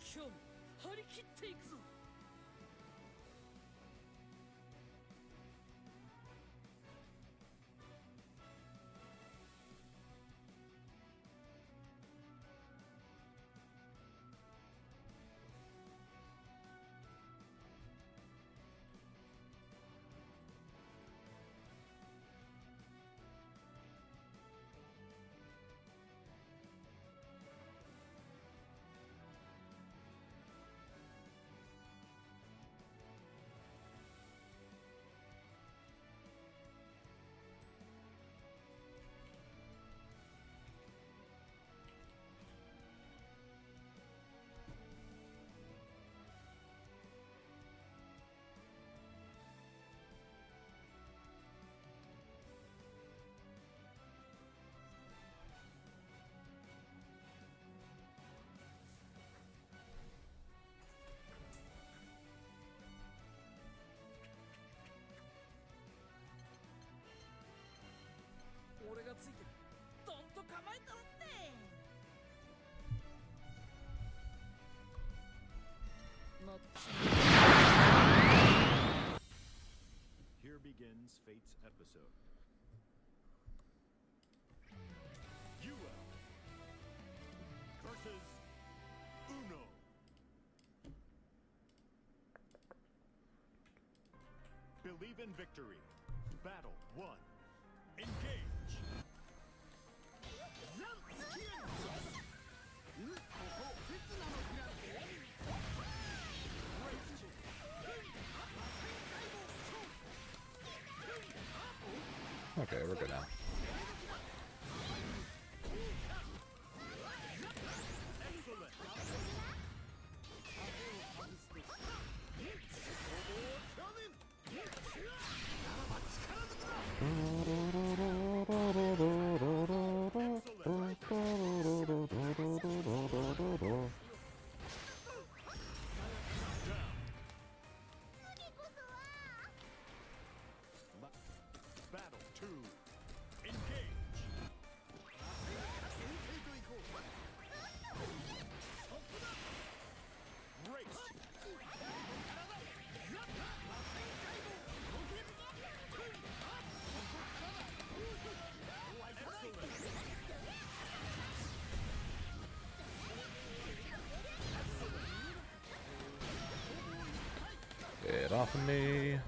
勝負張り切っていくぞ。俺がついてる。どんと構えたらって。なっち Here begins Fate's episode. UL versus Uno. Believe in victory. Battle 1. Engage. Okay, we're good now. Battle 2. Engage. Race. Get off of me.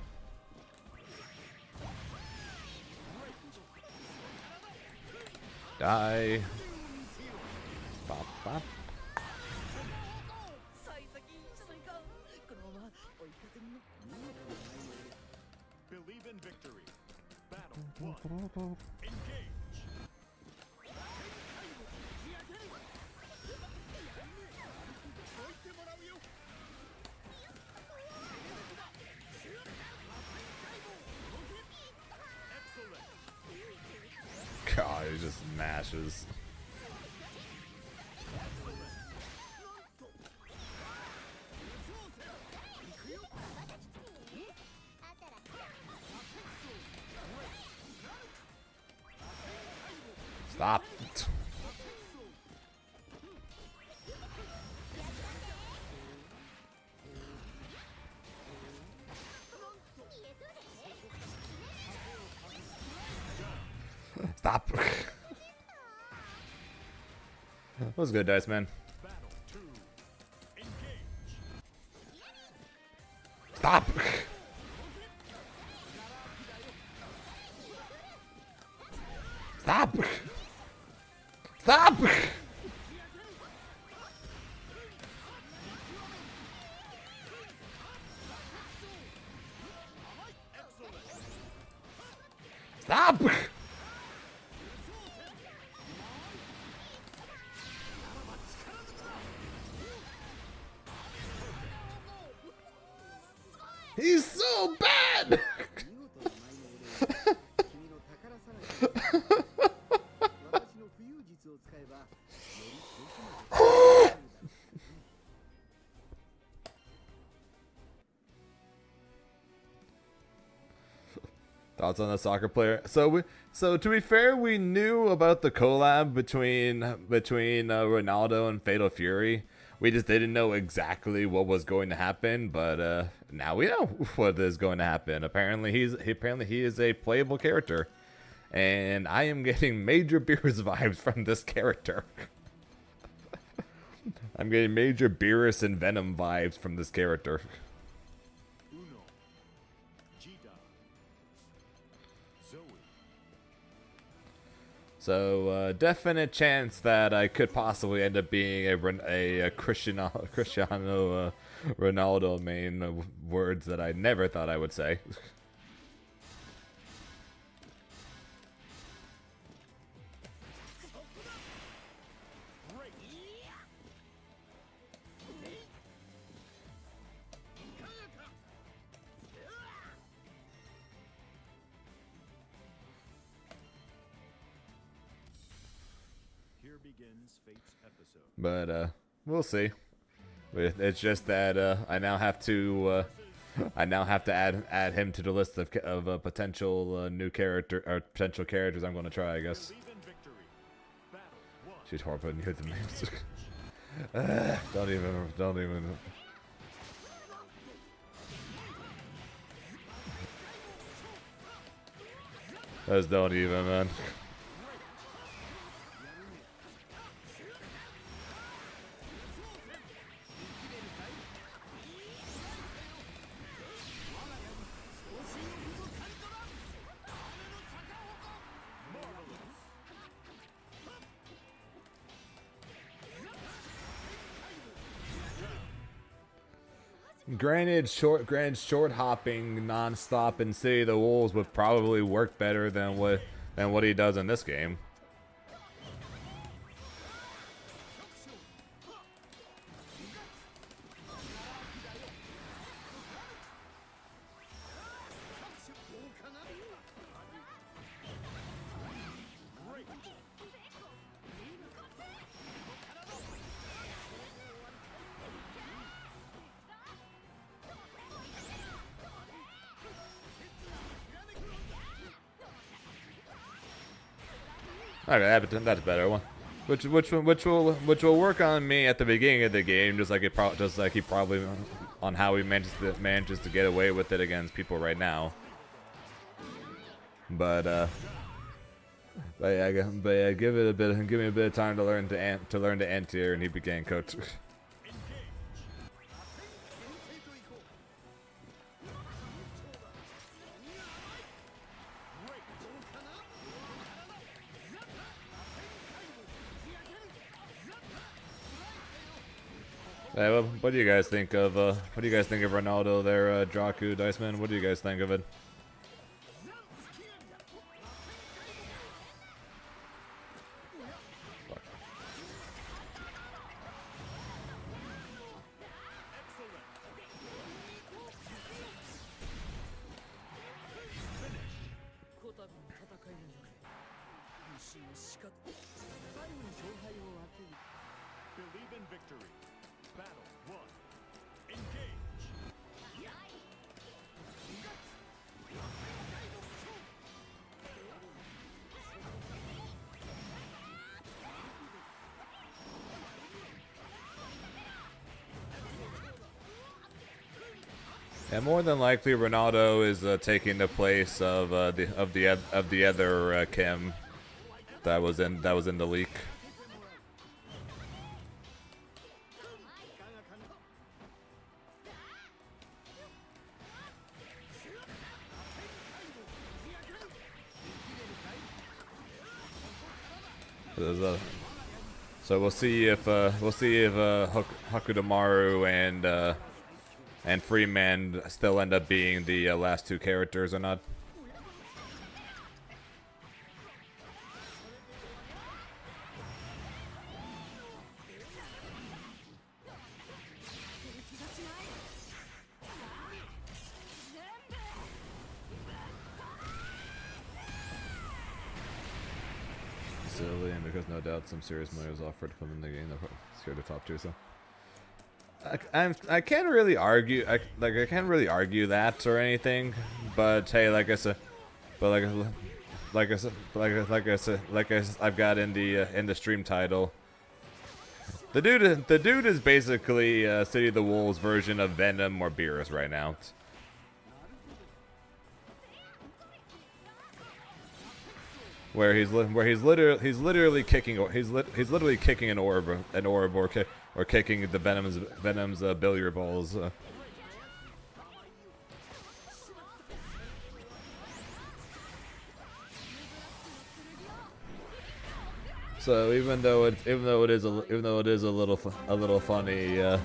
Die. Bop, bop. Believe in victory. Battle 1. Engage. Excellent. God, he just mashes. Stop. Stop. That was good, Dice Man. Battle 2. Engage. Stop. Stop. Stop. Stop. He's so bad. Thoughts on the soccer player? So to be fair, we knew about the collab between Ronaldo and Fatal Fury. we just didn't know exactly what was going to happen, but now we know what is going to happen. Apparently he is a playable character, and I am getting major beerus vibes from this character. I'm getting major beerus and venom vibes from this character. Uno. Jida. Zoe. So, definite chance that I could possibly end up being a Cristiano Ronaldo main, words that I never thought I would say. Here begins fate's episode. But we'll see. It's just that I now have to add him to the list of potential new character or potential characters I'm going to try, I guess. Believe in victory. Battle 1. She's horrible. You hear the names. Don't even. Just don't even, man. Granted, short hopping non-stop in City of the Wolves would probably work better than what he does in this game. Okay, that's a better one. Which will work on me at the beginning of the game, just like he probably on how he manages to get away with it against people right now. But yeah, give me a bit of time to learn to anti-air, and he began coach. Hey, what do you guys think of Ronaldo there, Draku, Diceman? What do you guys think of it? Believe in victory. Battle 1. Engage. And more than likely, Ronaldo is taking the place of the other Kim that was in the leak. So we'll see if Hakudamaru and Freeman still end up being the last two characters or not. Silly, and because no doubt some serious money was offered to come in the game, they're scared to top tier. So I can't really argue. I can't really argue that or anything. But hey, like I said, I've got in the stream title. The dude is basically City of the Wolves version of Venom or Beerus right now. Where he's literally kicking an orb or kicking the Venom's billiard balls. So even though it is a little funny, even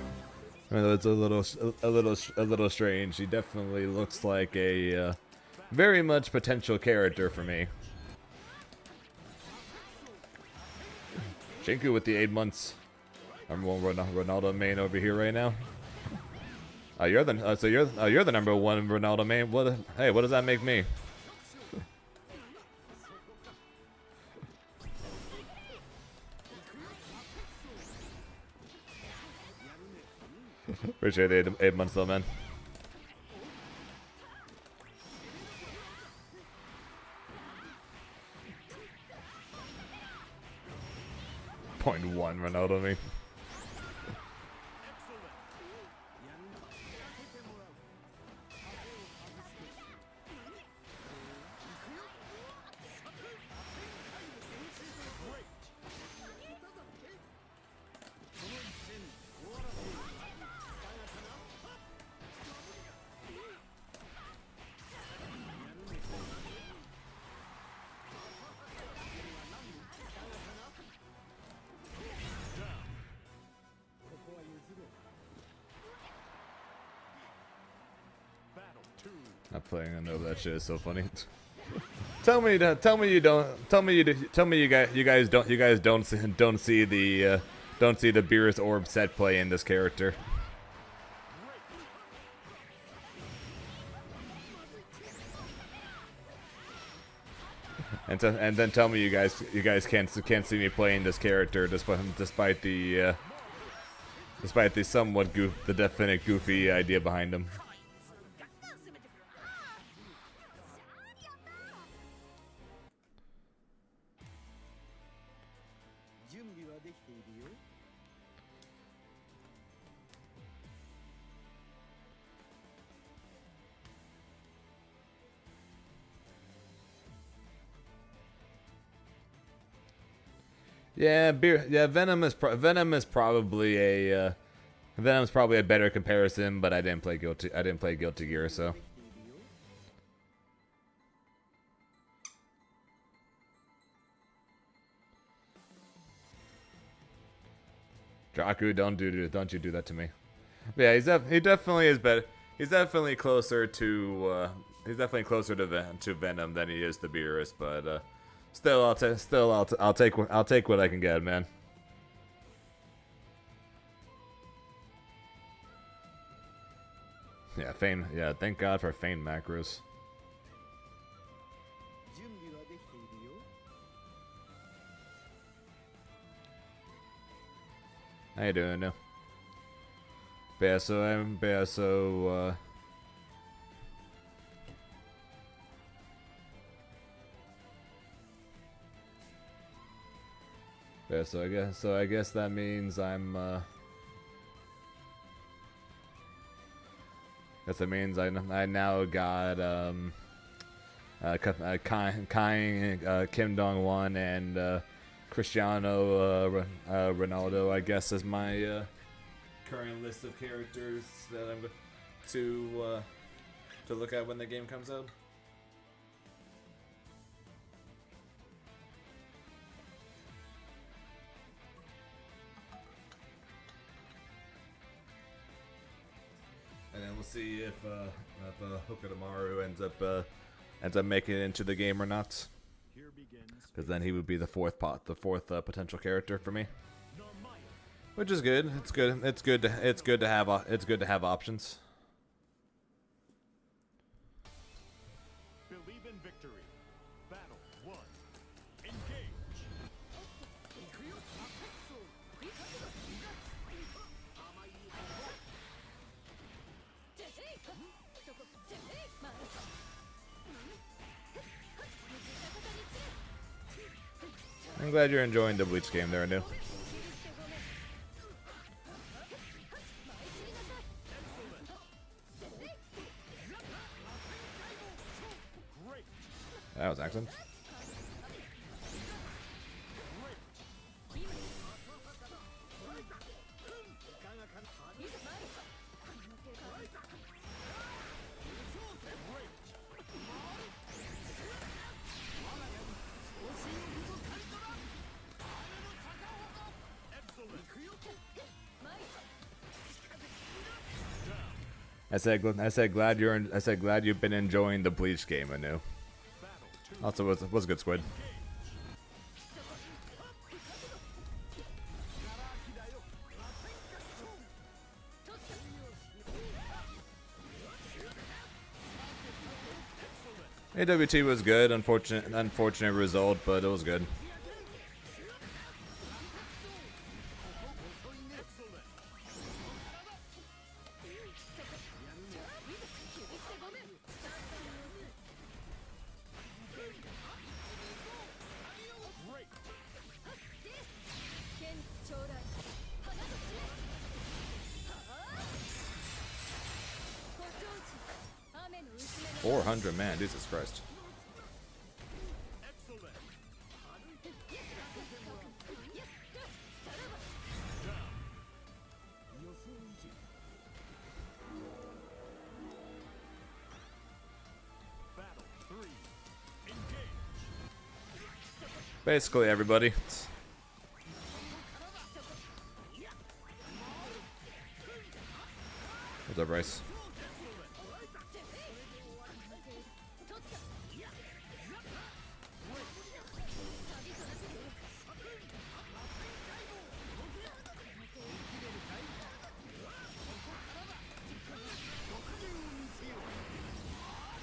though it's a little strange, he definitely looks like a very much potential character for me. Shinku with the 8 months. Number one Ronaldo main over here right now. You're the you're the number one Ronaldo main. Hey, what does that make me? Appreciate the 8 months though, man. .1 Ronaldo me. Not playing. I know that shit is so funny. Tell me you guys don't see the Beerus Orb set play in this character. And then tell me you guys can't see me playing this character despite the somewhat the definite goofy idea behind him. Yeah, Venom is probably a better comparison, but I didn't play Guilty Gear, so. Draku, don't you do that to me. But yeah, he definitely is better. He's definitely closer to Venom than he is to Beerus, but still I'll take what I can get, man. Yeah, Fane. Yeah, thank God for Fane macros. How you doing now? Yeah, so I guess that means I'm I now got Kim Dong-won and Cristiano Ronaldo, I guess, is my current list of characters that I'm going to look at when the game comes out. And then we'll see if Hokutomaru ends up making it into the game or not. Because then he would be the fourth potential character for me, which is good. It's good to have options. Believe in victory. Battle 1. Engage. I'm glad you're enjoying the Bleach game there, Anu. That was an accident. I said glad you've been enjoying the Bleach game, Anu. Also, was a good squid. AWT was good. Unfortunate result, but it was good. $400, man, Jesus Christ. Basically everybody. What's up, Bryce?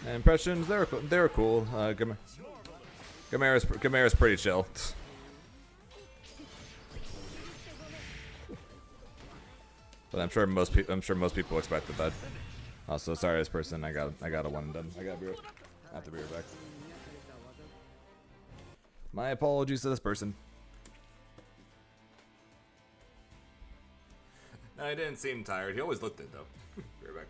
Impressions, they were cool. Gamera's pretty chill. But I'm sure most people expected that. Also, sorry this person, I got a one and done. I have to be right back. My apologies to this person. No, he didn't seem tired. He always looked it though. Be right back.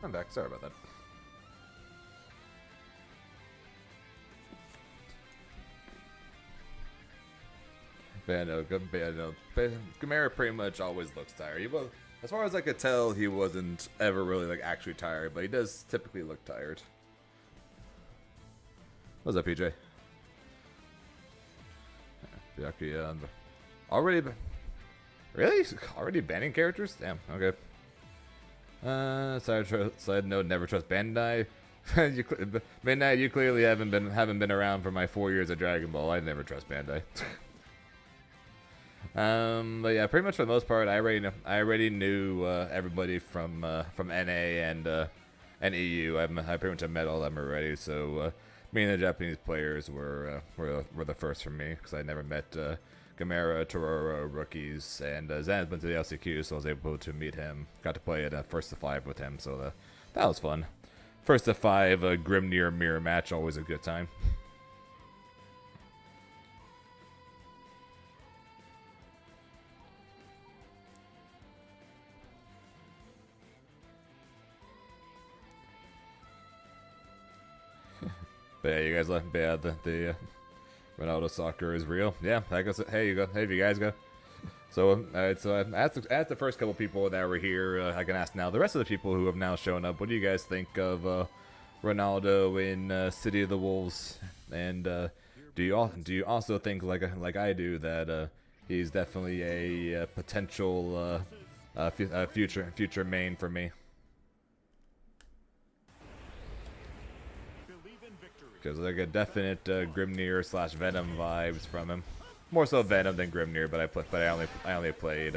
I'm back. Sorry about that. But Gamera pretty much always looks tired. As far as I could tell, he wasn't ever really like actually tired, but he does typically look tired. What's up, PJ? Byakuya, already, really? Already banning characters? Damn. Okay. Side note: never trust Bandai. Midnight, you clearly haven't been around for my 4 years of Dragon Ball. I never trust Bandai. But yeah, pretty much for the most part, I already knew everybody from NA and EU. I pretty much have met all of them already. So me and the Japanese players were the first for me because I never met Gamera, Tororo, rookies, and Zan's been to the LCQ, so I was able to meet him. Got to play at first to 5 with him, so that was fun. First to 5 Grimnir mirror match, always a good time. But yeah, you guys left bad. The Ronaldo soccer is real. Yeah, I guess. Hey, you go. Hey, you guys go. So, so I asked the first couple people that were here. I can ask now the rest of the people who have now shown up. What do you guys think of Ronaldo in City of the Wolves? And do you also think like I do that he's definitely a potential future main for me? Because I get definite Grimnir / Venom vibes from him. More so Venom than Grimnir, but I only played.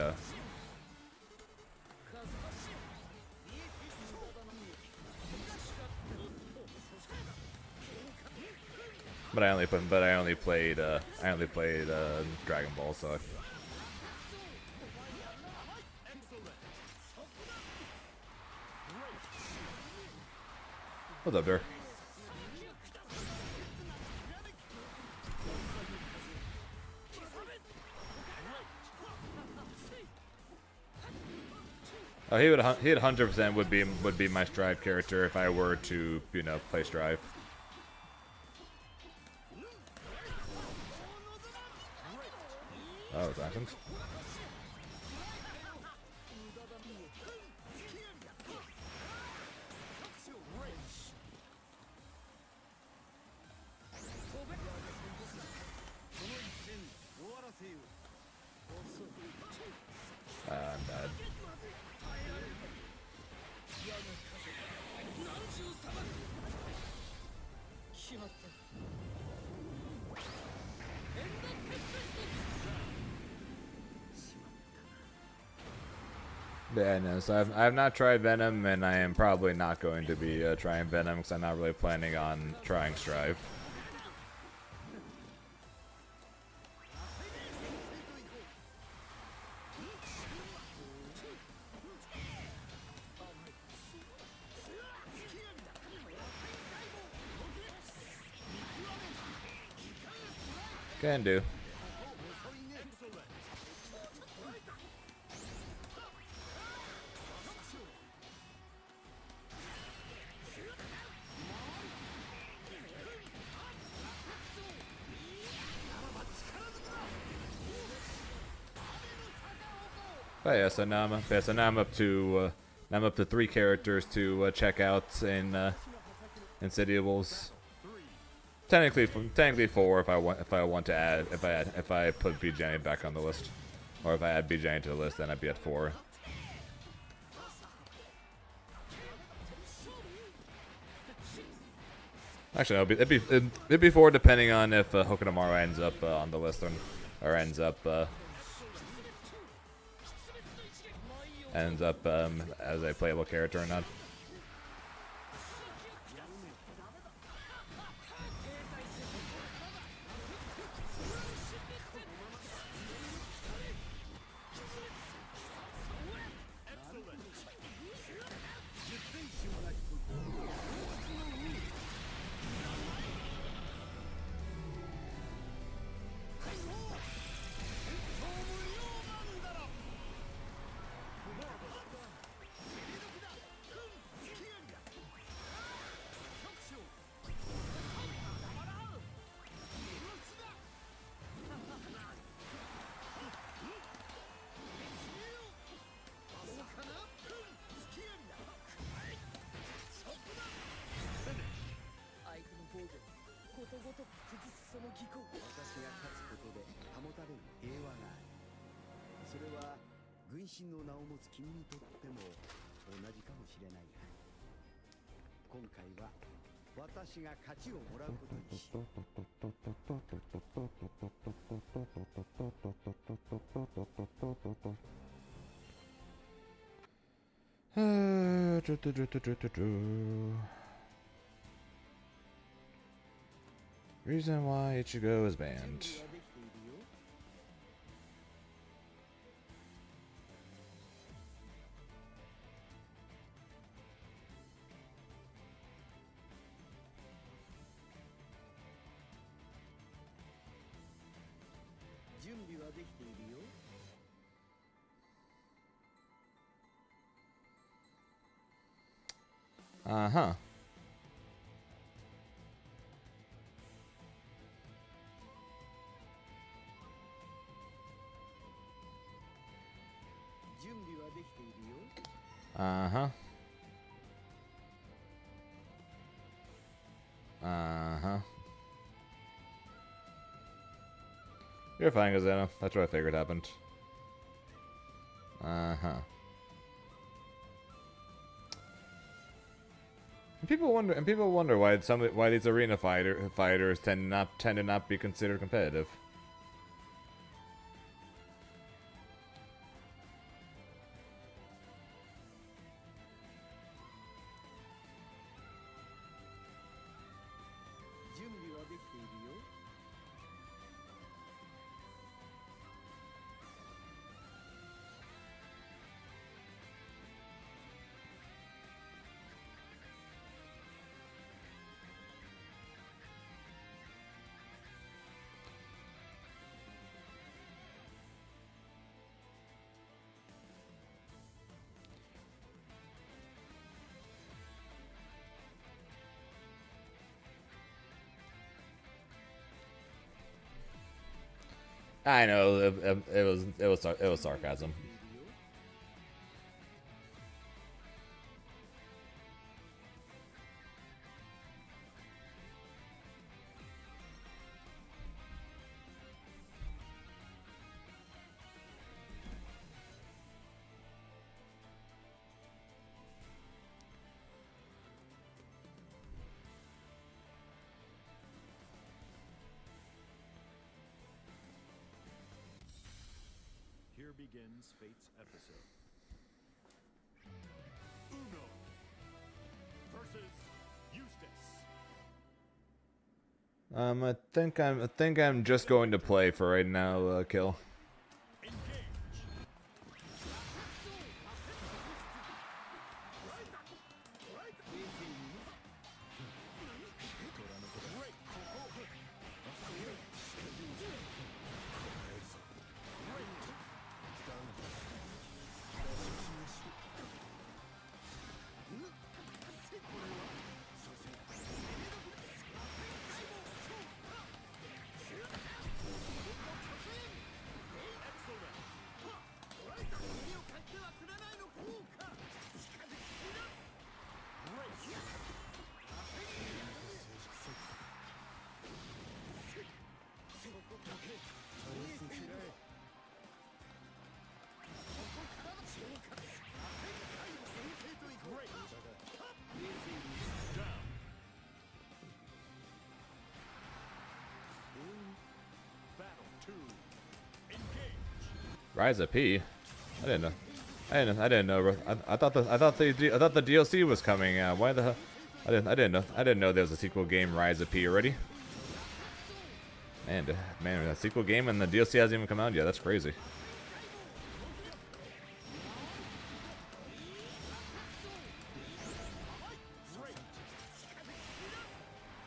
But I only played Dragon Ball, so. What's up, there? Oh, he would 100% would be my Strive character if I were to, you know, play Strive. Oh, it's actions. I'm bad. Yeah, no, so I've not tried Venom, and I am probably not going to be trying Venom because I'm not really planning on trying Strive. Can do. But yeah, so now I'm up to 3 characters to check out in City of Wolves. Technically 4 if I want to add if I put BJ back on the list, or if I add BJ to the list, then I'd be at 4. Actually, it'd be 4 depending on if Hokunomaru ends up on the list or ends up as a playable character or not. それは軍神の名を持つ君にとっても同じかもしれない。今回は私が勝ちをもらうことにしよう。Reason why Ichigo is banned. Uh-huh. Uh-huh. Uh-huh. You're fine, Gazana. That's what I figured happened. Uh-huh. And people wonder why these arena fighters tend to not be considered competitive. I know it was sarcasm. Here begins Fate's episode. Uno versus Eustace. I think I'm just going to play for right now, Kill. Rise of P. I didn't know. Bro. I thought the DLC was coming out. Why the hell? I didn't know there was a sequel game, Rise of P, already. Man, a sequel game and the DLC hasn't even come out yet. That's crazy.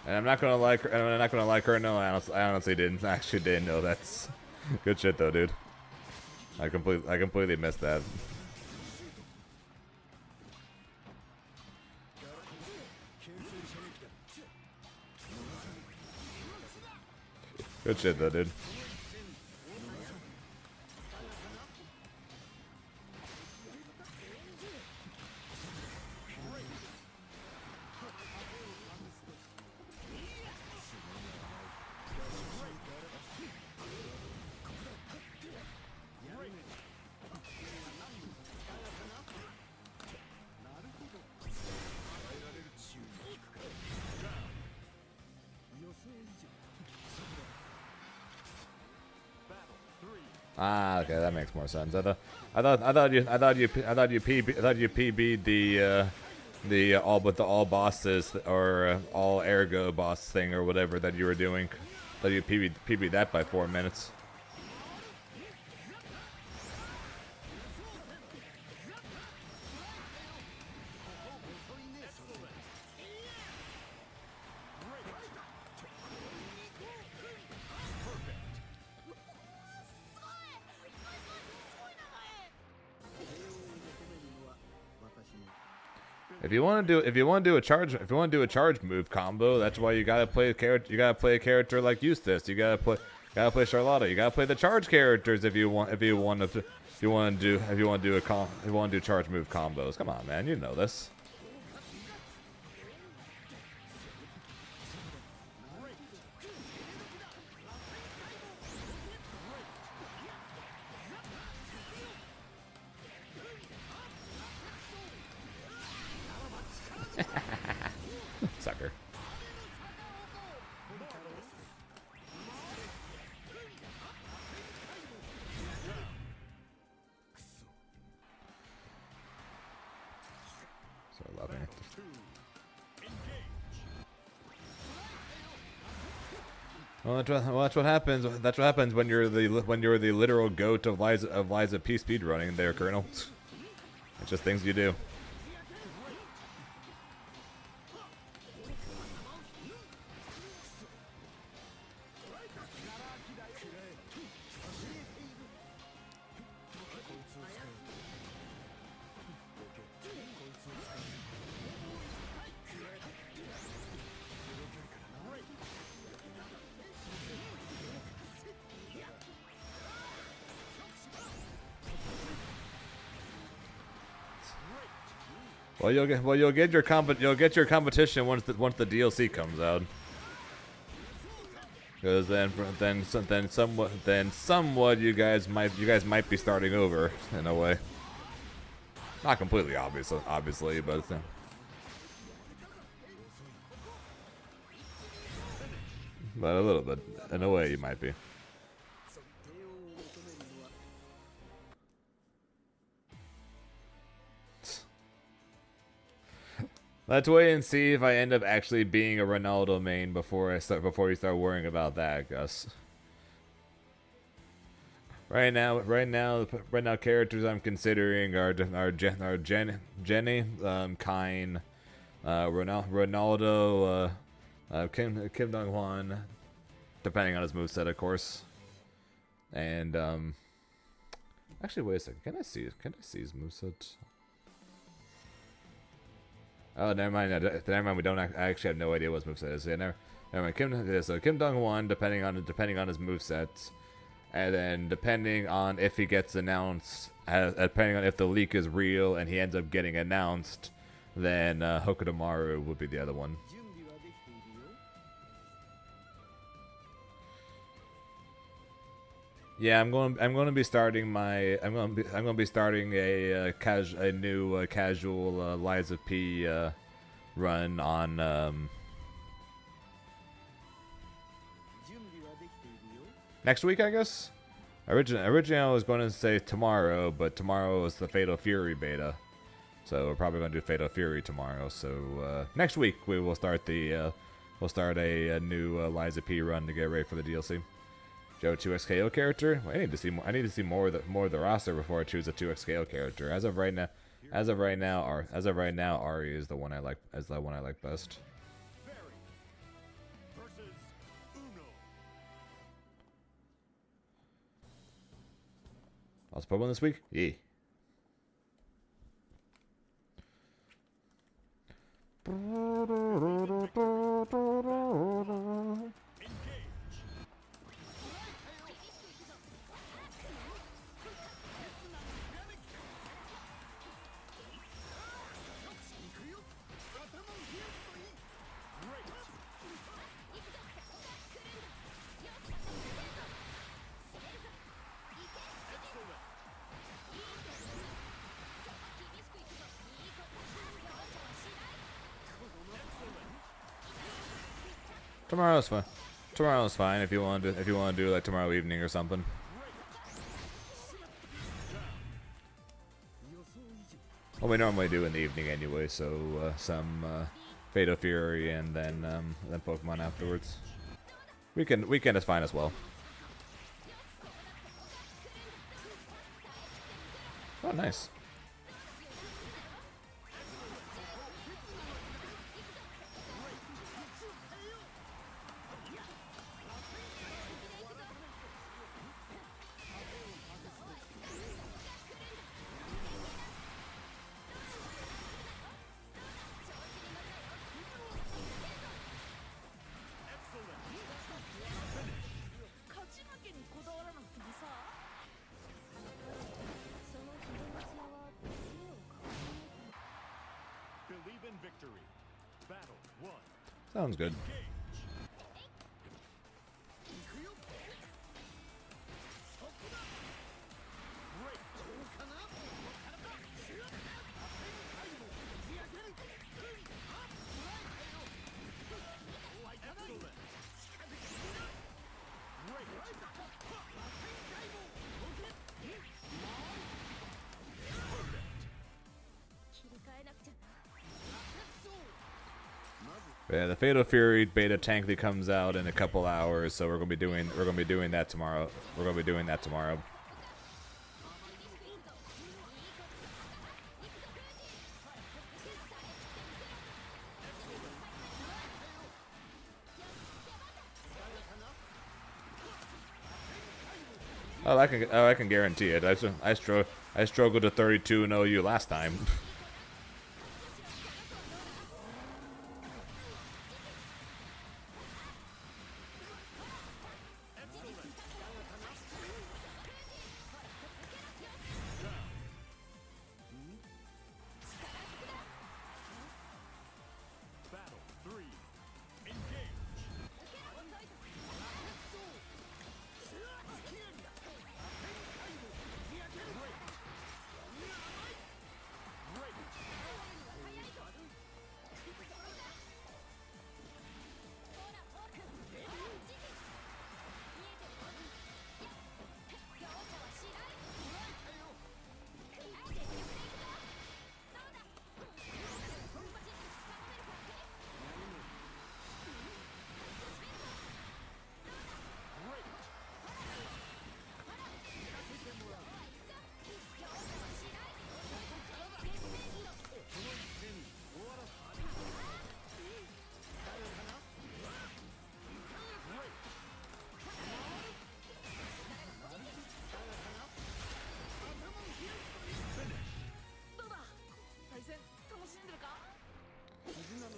And I'm not gonna like her. No, I honestly didn't know. That's good shit though, dude. I completely missed that. Good shit though, dude. Ah, okay, that makes more sense. I thought you PB'd the all bosses or all ergo boss thing or whatever that you were doing. Thought you PB'd that by 4 minutes. If you want to do a charge move combo, that's why you gotta play a character. You gotta play a character like Eustace. You gotta play Charlotta. You gotta play the charge characters if you want to do charge move combos. Come on, man, you know this. Sucker. So loving it. Well, that's what happens. That's what happens when you're the literal goat of Liza P speedrunning there, Colonel. It's just things you do. Well, you'll get your competition once the DLC comes out. Because then somewhat you guys might be starting over in a way. Not completely obviously, but a little bit in a way you might be. Let's wait and see if I end up actually being a Ronaldo main before we start worrying about that, Gus. Right now, characters I'm considering are Jenny, Kine, Ronaldo, Kim Dong Hwan, depending on his moveset, of course. And actually, wait a second. Can I see his moveset? Oh, never mind. Never mind. We don't. I actually have no idea what his moveset is. Yeah, never mind. So Kim Dong Hwan, depending on his moveset, and then depending on if he gets announced, depending on if the leak is real and he ends up getting announced, then Hokutomaru would be the other one. Yeah, I'm going to be starting a new casual Liza P run on next week, I guess. Originally I was going to say tomorrow, but tomorrow is the Fatal Fury beta, so we're probably going to do Fatal Fury tomorrow. So next week we will start a new Liza P run to get ready for the DLC. Joe 2x KO character? Well, I need to see more of the roster before I choose a 2x KO character. As of right now, Ari is the one I like best. Also put one this week? Yeah. Tomorrow's fine. Tomorrow's fine if you want to do like tomorrow evening or something. What we normally do in the evening anyway, so some Fatal Fury and then Pokemon afterwards. Weekend is fine as well. Oh, nice. Believe in victory. Battle 1. Sounds good. Yeah, the Fatal Fury beta Tankly comes out in a couple hours, so we're gonna be doing that tomorrow. We're gonna be doing that tomorrow. Oh, I can guarantee it. I struggled to 32 and OU last time. Battle 3. Engage.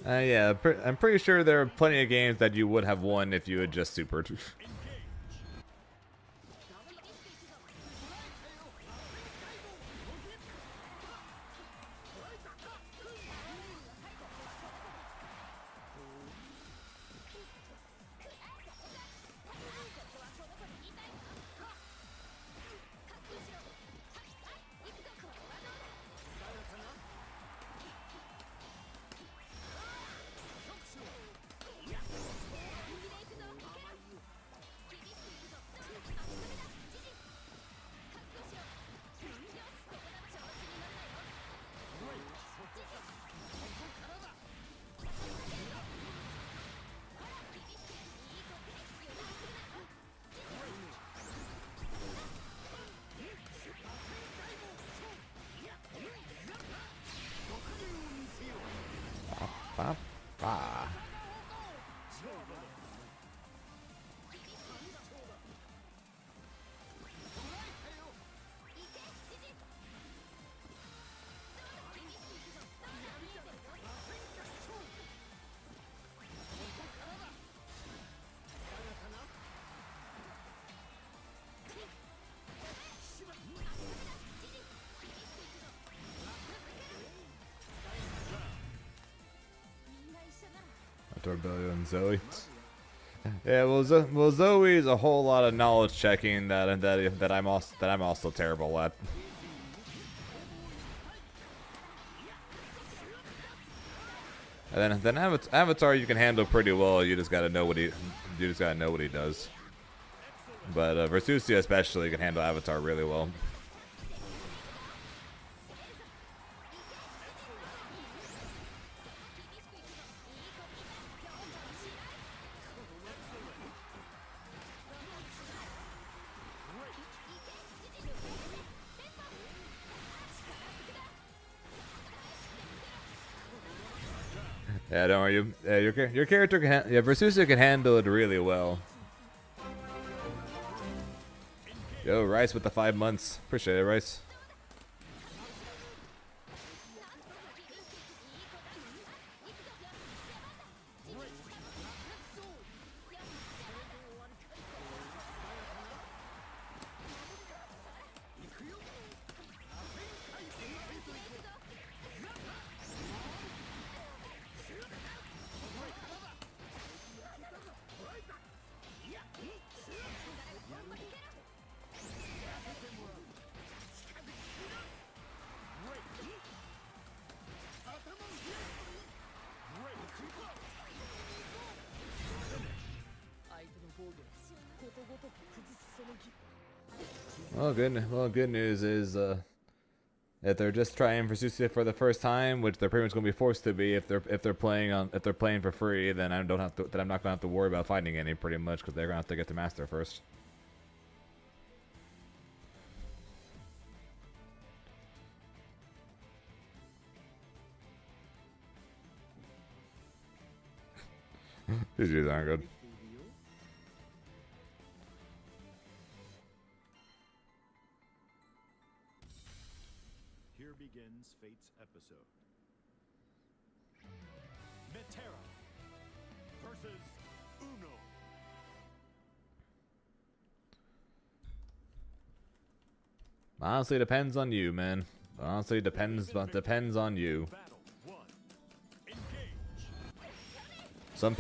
Yeah, I'm pretty sure there are plenty of games that you would have won if you had just supered. Torbello and Zoe. Yeah, well, Zoe's a whole lot of knowledge checking that I'm also terrible at. And then Avatar you can handle pretty well. You just gotta know what he does. But Versusia especially can handle Avatar really well. Yeah, don't worry. Your character can. Yeah, Versusa can handle it really well. Yo, Rice with the 5 months. Appreciate it, Rice. Well, good news is that they're just trying for Sucia for the first time, which they're pretty much going to be forced to be if they're playing for free. Then I'm not going to have to worry about finding any pretty much because they're going to have to get to master first. These dudes aren't good. Here begins Fate's episode. Metera versus Uno. Honestly, it depends on you, man. Honestly, it depends on you. Some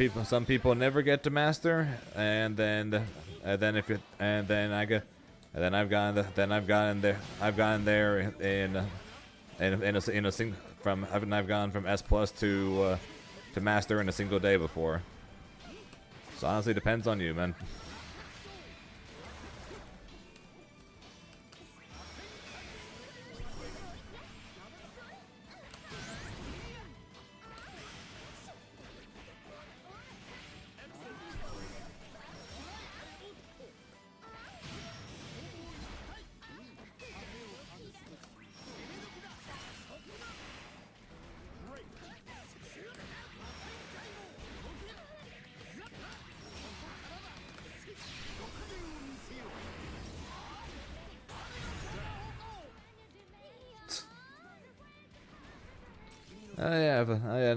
people never get to master, and then I've gone there I've gone from S plus to master in a single day before. So honestly, it depends on you, man.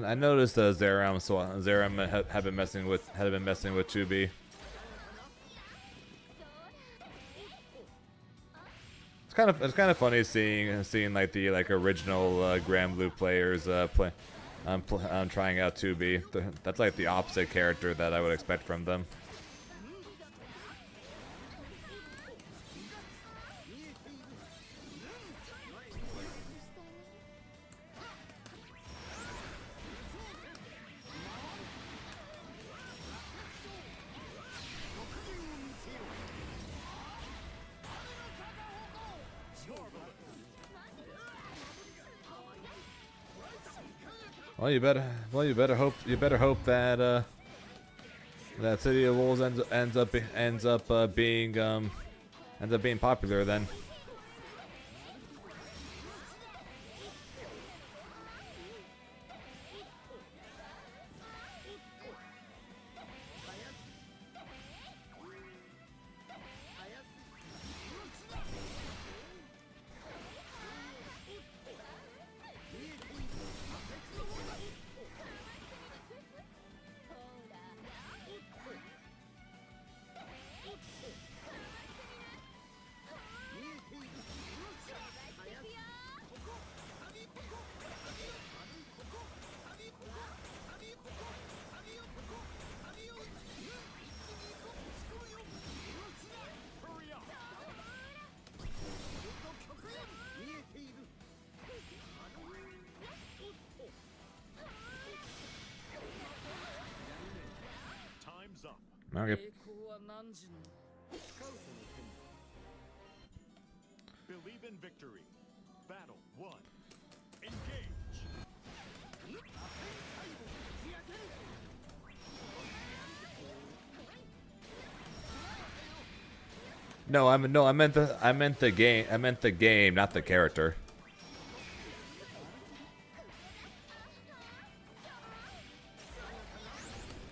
I noticed Zeram had been messing with 2B. It's kind of funny seeing like the original Grand Blue players trying out 2B. That's like the opposite character that I would expect from them. Well, you better hope that that City of Wolves ends up being popular then. Okay. Believe in victory. Battle 1. Engage. I meant the game. I meant the game, not the character.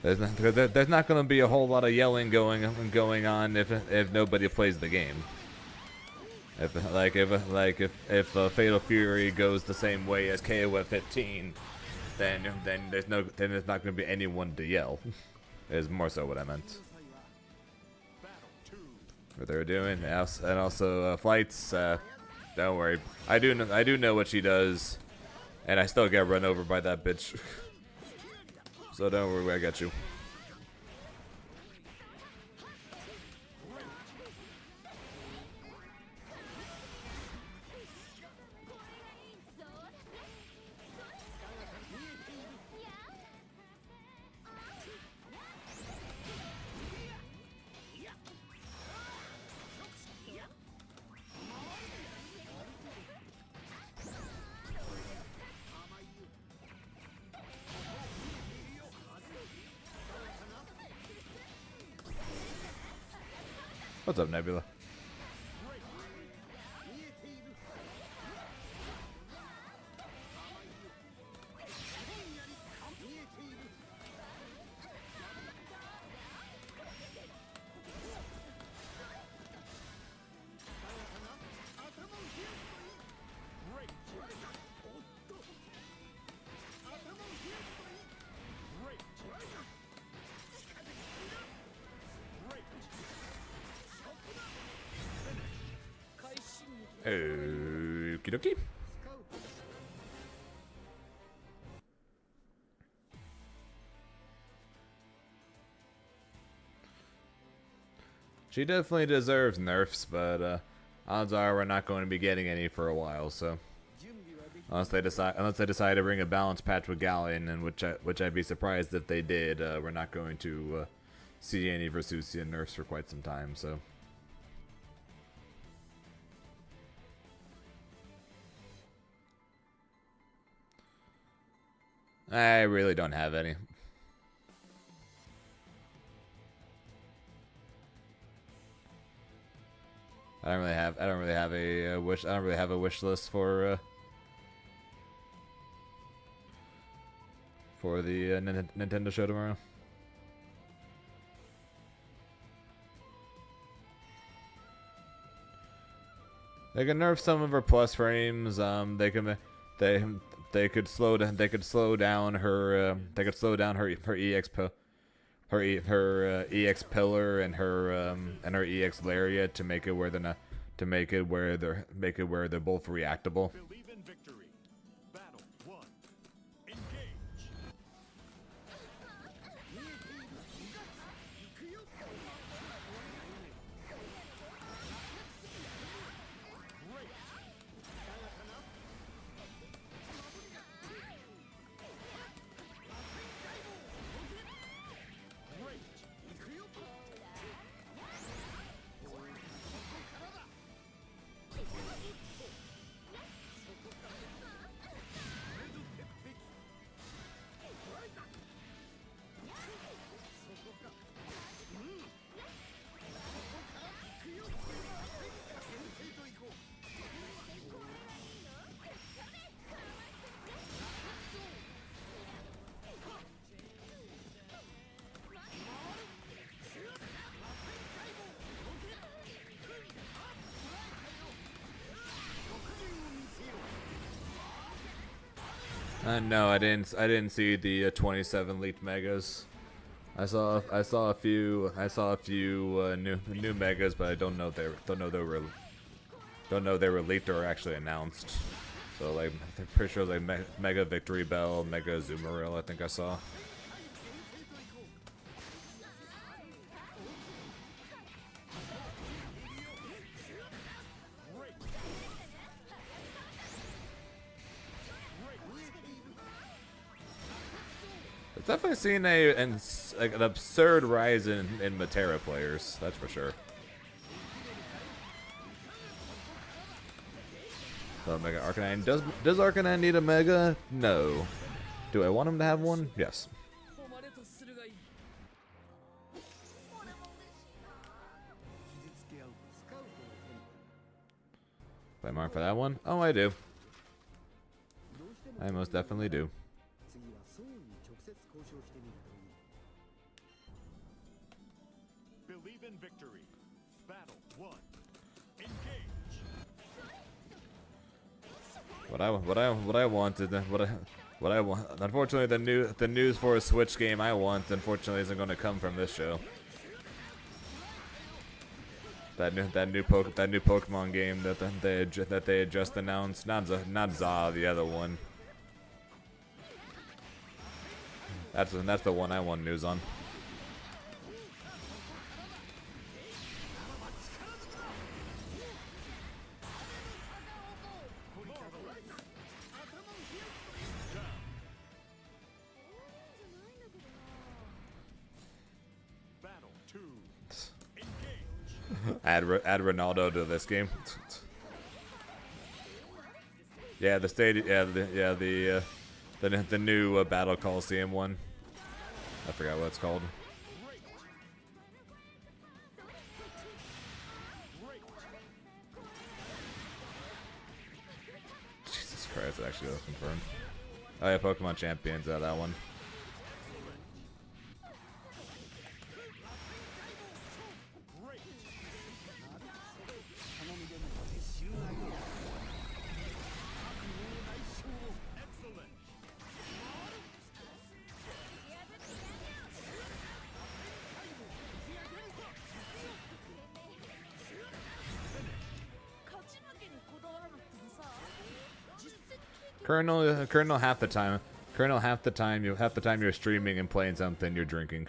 There's not going to be a whole lot of yelling going on if nobody plays the game. If Fatal Fury goes the same way as KOF 15, then there's not going to be anyone to yell. Is more so what I meant. What they were doing, and also flights. Don't worry, I do know what she does, and I still get run over by that bitch. So don't worry, I got you. What's up, Nebula? Okie dokie. She definitely deserves nerfs, but odds are we're not going to be getting any for a while. So unless they decide to bring a balance patch with Galleon, and which I'd be surprised if they did, we're not going to see any Versusian nerfs for quite some time. So. I really don't have any. I don't really have a wish. I don't really have a wish list for the Nintendo show tomorrow. They can nerf some of her plus frames. They could slow down. They could slow down her. They could slow down her EX EX pillar and her EX lariat to make it where they're not. To make it where they're both reactable. Believe in victory. Battle 1. Engage. No, I didn't see the 27 leaked megas. I saw a few new megas, but I don't know they were leaked or actually announced. So like I'm pretty sure it was like Mega Victory Bell, Mega Azumarill, I think I saw. It's definitely seen an absurd rise in Matera players, that's for sure. So Mega Arcanine. Does Arcanine need a Mega? No. Do I want him to have one? Yes. Do I mark for that one? Oh, I do. I most definitely do. in victory. Battle 1. Engage. What I want. Unfortunately, the news for a Switch game I want, unfortunately, isn't going to come from this show. That new Pokemon game that they had just announced. Not Za, the other one. That's the one I want news on. Battle 2. Add Ronaldo to this game. Yeah, the stadium. Yeah, the new Battle Coliseum one. I forgot what it's called. Jesus Christ, it actually was confirmed. Oh yeah, Pokemon Champions, that one. Colonel half the time. Colonel half the time you're streaming and playing something, you're drinking.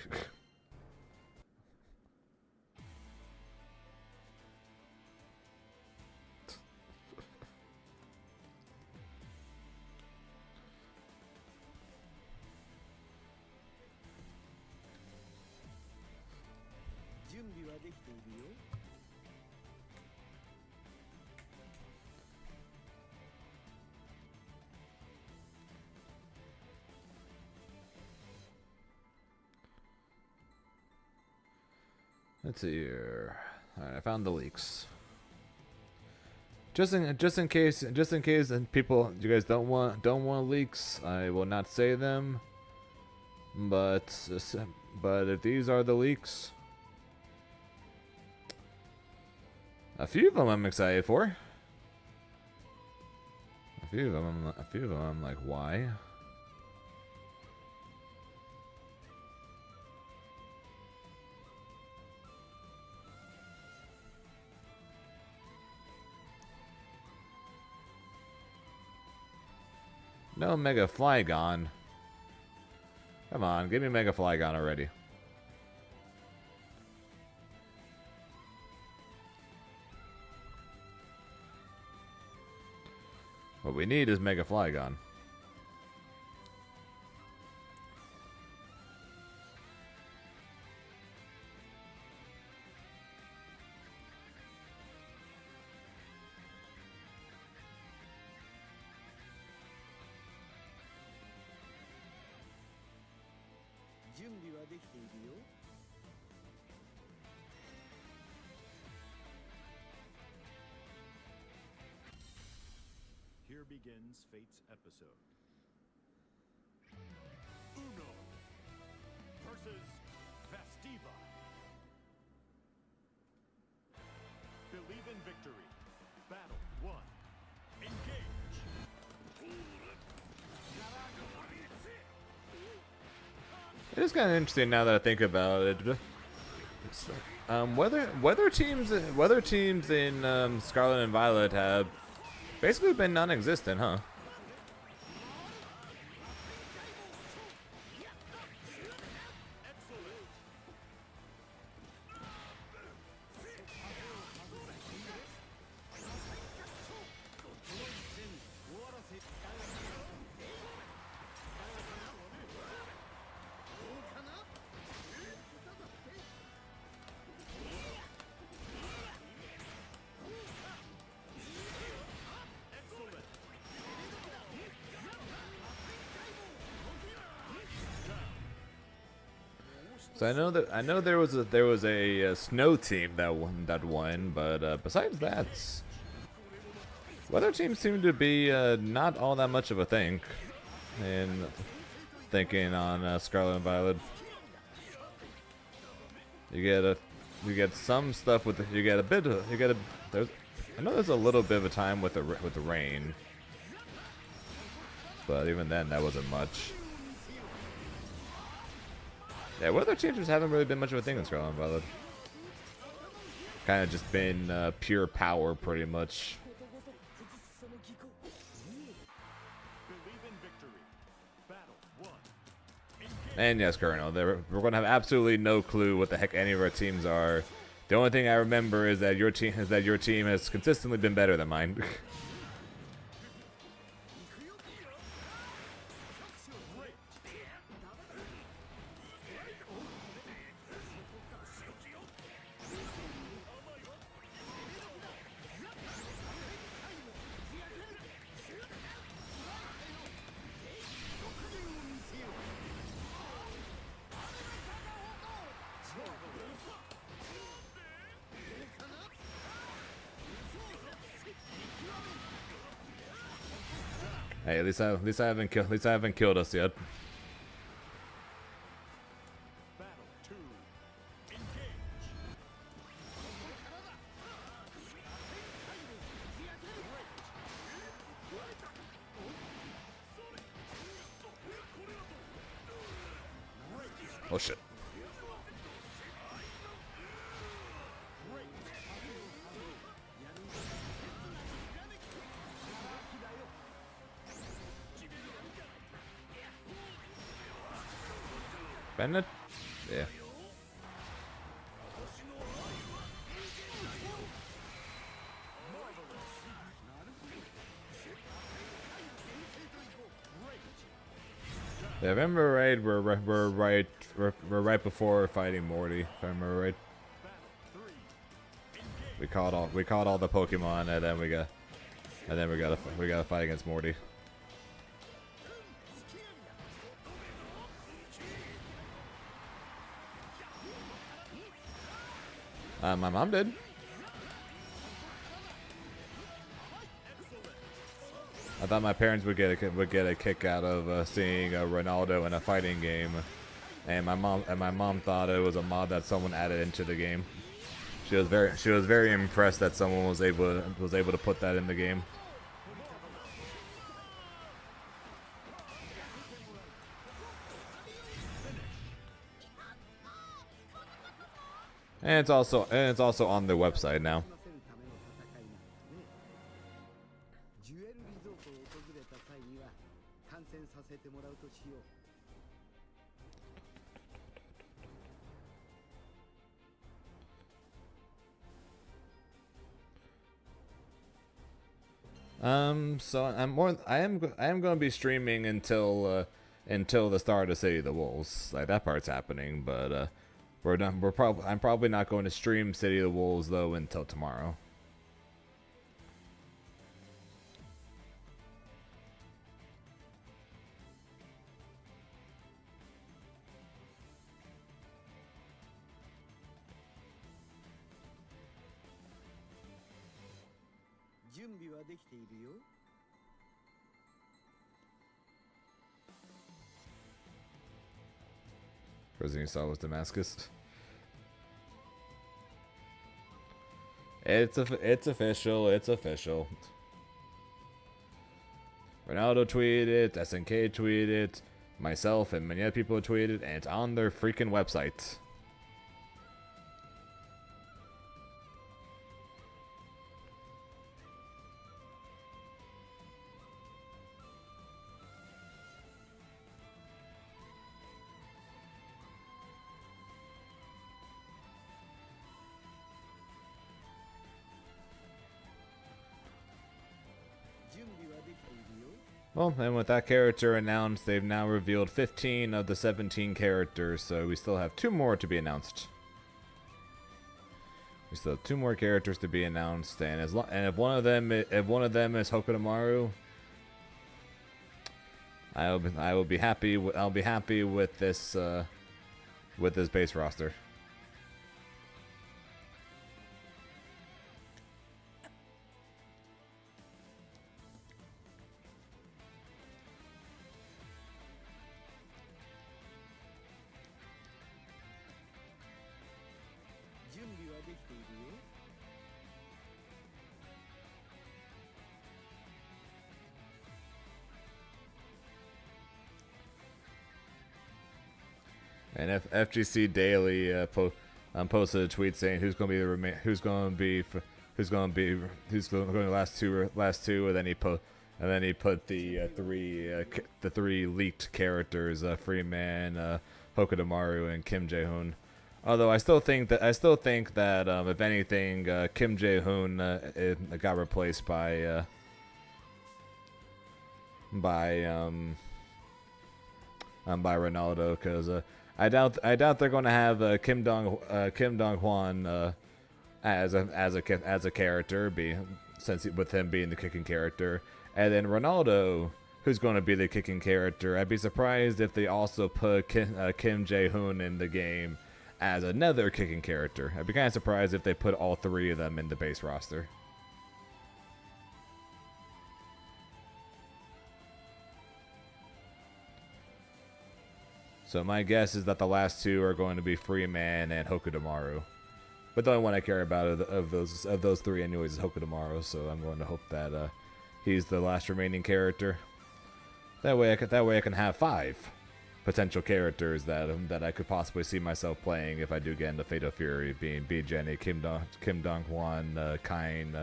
Let's see here. All right, I found the leaks. Just in case and people, you guys don't want leaks, I will not say them. But if these are the leaks, a few of them I'm excited for. A few of them I'm like, why? No Mega Flygon. Come on, give me Mega Flygon already. What we need is Mega Flygon. Here begins Fate's episode. Uno versus Festiva. Believe in victory. Battle 1. Engage. It is kind of interesting now that I think about it. Weather teams in Scarlet and Violet have basically been non-existent, huh? So I know there was a snow team that won, but besides that, weather teams seem to be not all that much of a thing. And thinking on Scarlet and Violet, you get some stuff with you get a bit of there's I know there's a little bit of a time with the rain, but even then that wasn't much. Yeah, weather changes haven't really been much of a thing in Scarlet Violet. Kind of just been pure power, pretty much. And yes, Colonel, we're going to have absolutely no clue what the heck any of our teams are. The only thing I remember is that your team has consistently been better than mine. Hey, at least I haven't killed us yet. Oh shit. Bennett? Yeah. Yeah, if I remember right, we're right before fighting Morty. If I remember right, we caught all the Pokemon, and then we gotta fight against Morty. My mom did. I thought my parents would get a kick out of seeing Ronaldo in a fighting game, and my mom thought it was a mod that someone added into the game. She was very impressed that someone was able to put that in the game. And it's also on their website now. So I am going to be streaming until the start of City of the Wolves. Like, that part's happening, but I'm probably not going to stream City of the Wolves though until tomorrow. President saw was Damascus. It's official. It's official. Ronaldo tweeted, SNK tweeted, myself and many other people tweeted, and it's on their freaking website. Well, and with that character announced, they've now revealed 15 of the 17 characters, so we still have 2 more to be announced. We still have 2 more characters to be announced, and if one of them is Hokutomaru, I'll be happy with this base roster. And FGC Daily posted a tweet saying who's going to be who's going to the last two, and then he put the three leaked characters: Freeman, Hokutomaru, and Kim Jae-hoon. Although I still think that if anything, Kim Jae-hoon got replaced by Ronaldo, because I doubt they're going to have Kim Dong-hwan as a character, with him being the kicking character, and then Ronaldo, who's going to be the kicking character. I'd be surprised if they also put Kim Jae-hoon in the game as another kicking character. I'd be kind of surprised if they put all three of them in the base roster. So my guess is that the last two are going to be Freeman and Hokutomaru. But the only one I care about of those three anyways is Hokutomaru, so I'm going to hope that he's the last remaining character. That way I can have 5 potential characters that I could possibly see myself playing if I do get into Fatal Fury, being B. Jenny, Kim Dong-hwan, Kain,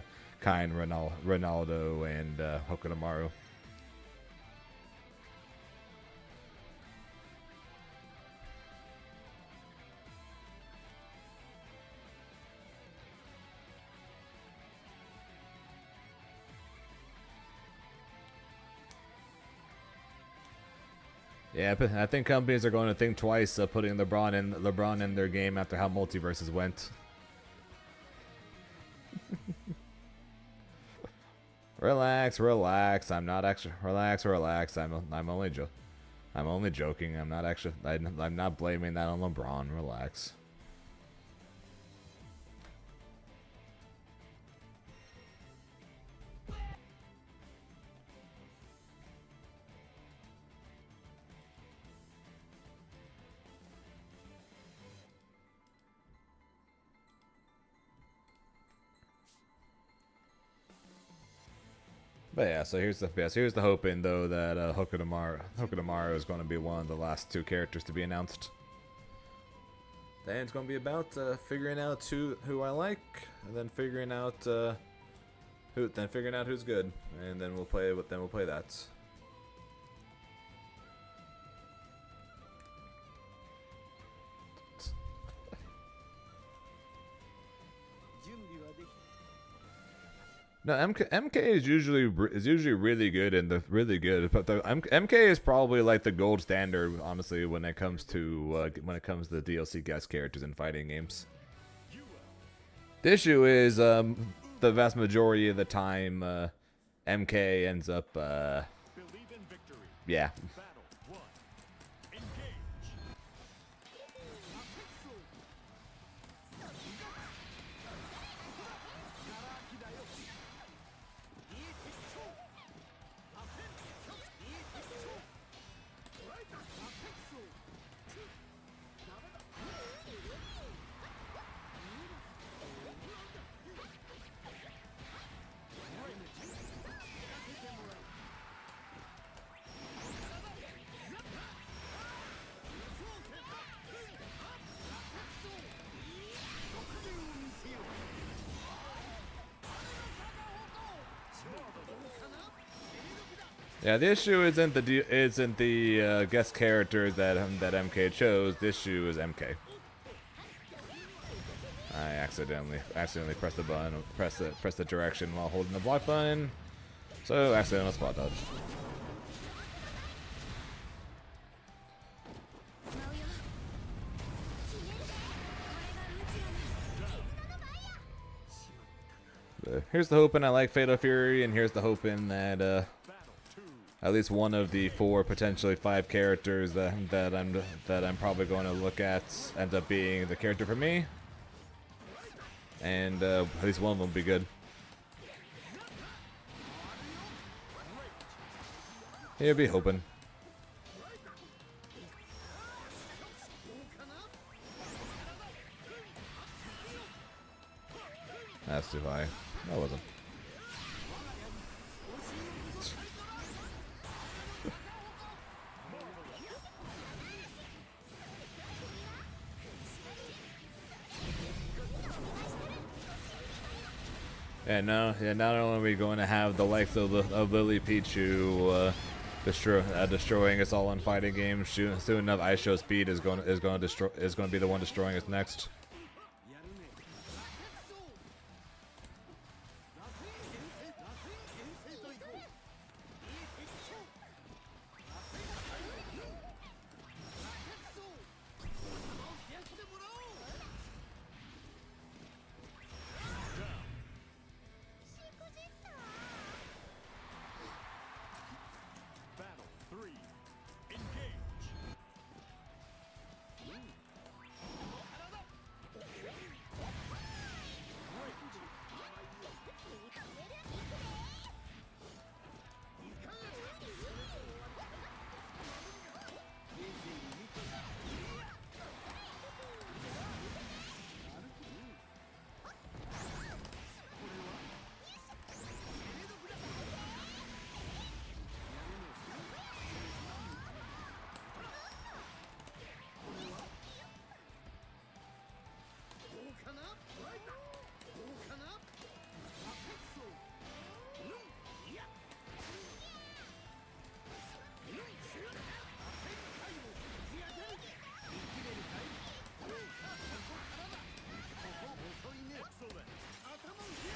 Ronaldo, and Hokutomaru. Yeah, I think companies are going to think twice putting LeBron in their game after how Multiverses went. Relax. I'm not actually relax. I'm only joking. I'm not blaming that on LeBron. Relax. But yeah, so here's the hoping though that Hokutomaru is going to be one of the last 2 characters to be announced. Then it's going to be about figuring out who I like, and then figuring out who's good, and then we'll play that. No, MK is usually really good but MK is probably like the gold standard, honestly, when it comes to the DLC guest characters in fighting games. The issue is the vast majority of the time MK ends up yeah. Yeah, the issue isn't the guest characters that MK chose. The issue is MK. I accidentally pressed the button, press the direction while holding the block button, so accidental spot dodge. Here's the hoping I like Fatal Fury, and here's the hoping that at least one of the 4, potentially 5 characters that I'm probably going to look at ends up being the character for me, and at least one of them will be good. Here be hoping. That's too high. That wasn't. And now, yeah, not only are we going to have the likes of Lily Pichu destroying us all in fighting games, soon enough, Ice Show Speed is going to be the one destroying us next. Battle 3. Engage.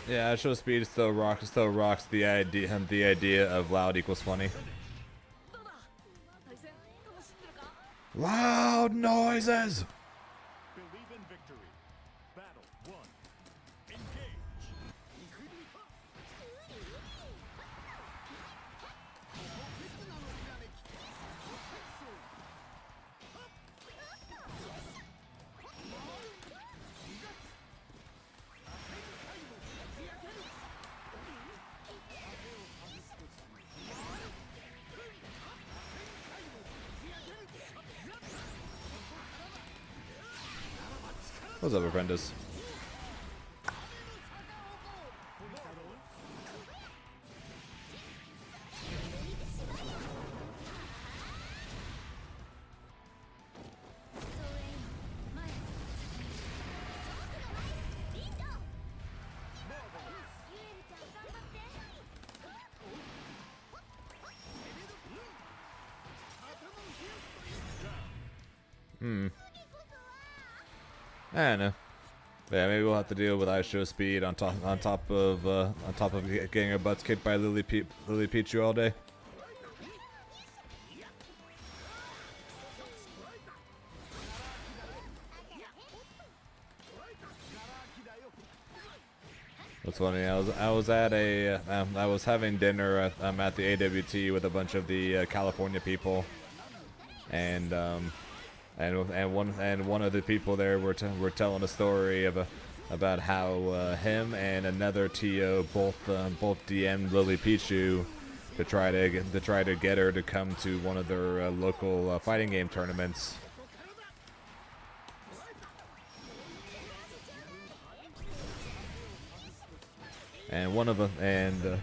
Yeah, Show Speed still rocks the idea of loud equals funny. どうだ対戦楽しんでるか Loud noises. Believe in victory. Battle 1. Engage. What's up, apprentice? Hmm. I don't know. Yeah, maybe we'll have to deal with Ice Show Speed on top of getting our butts kicked by Lily Pichu all day. What's funny? I was having dinner at the AWT with a bunch of the California people, and one of the people there were telling a story about how him and another TO both DM'd Lily Pichu to try to get her to come to one of their local fighting game tournaments. And one of them, and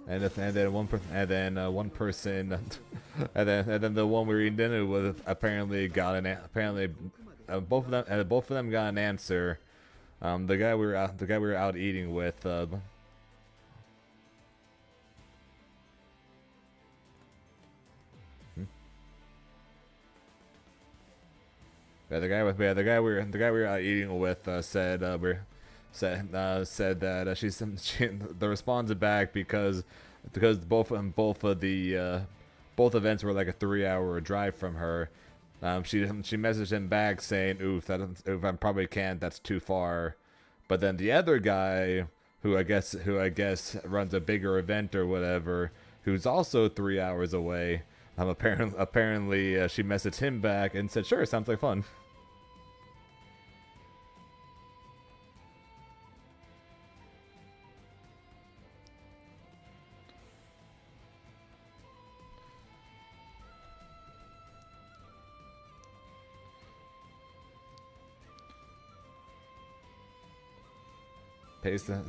then one person, and then the one we were eating dinner with apparently got both of them got an answer. The guy we were out eating with. Yeah, the guy we were out eating with said that they responded back because both events were like a 3-hour drive from her. She messaged him back saying, "Oof, I probably can't. That's too far." But then the other guy, who I guess runs a bigger event or whatever, who's also 3 hours away. Apparently, she messaged him back and said, "Sure, sounds like fun." Pays to,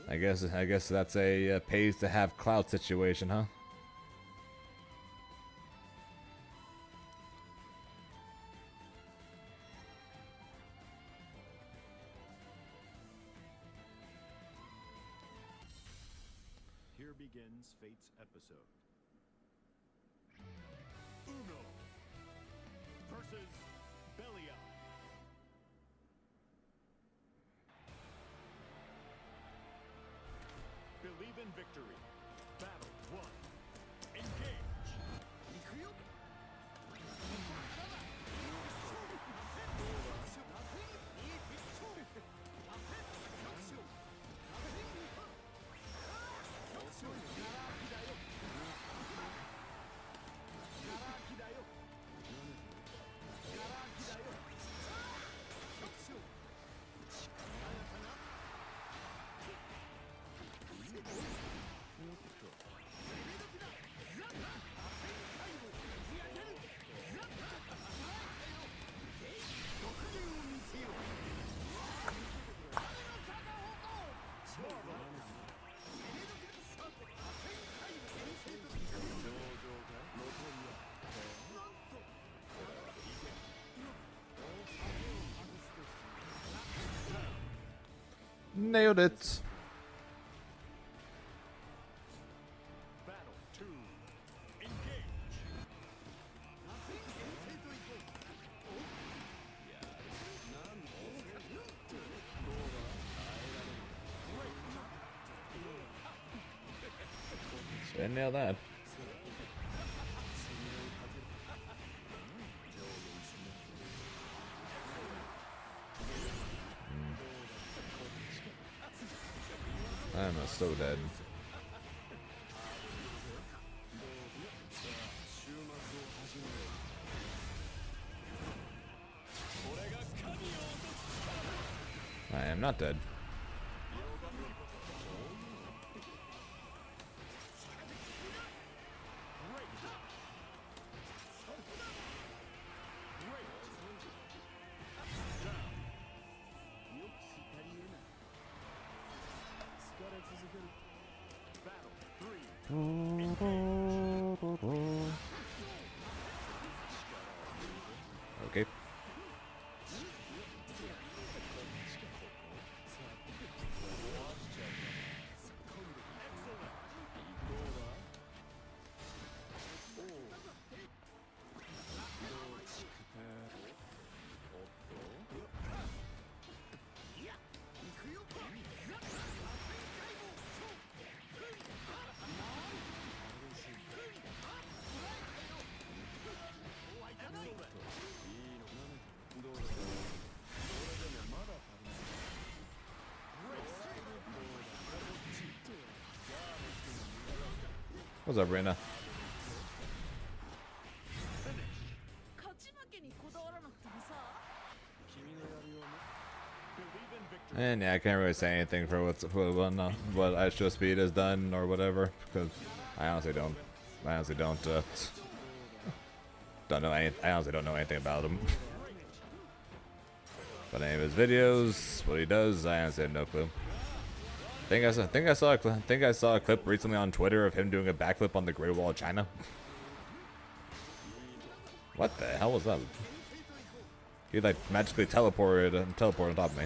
I guess that's a pays to have clout situation, huh? begins Fate's episode. Uno versus Belia. Believe in victory. Battle 1. Engage. Nailed it. Battle 2. Engage. Didn't nail that. I'm so dead. I am not dead. Okay. What's up, Rena? 勝ち負けにこだわらなくてもさ。 And yeah, I can't really say anything for what extra speed has done or whatever, because I honestly don't know any. I honestly don't know anything about him. But any of his videos, what he does, I honestly have no clue. I think I saw a clip recently on Twitter of him doing a backflip on the Great Wall of China. What the hell was that? He like magically teleported on top of me.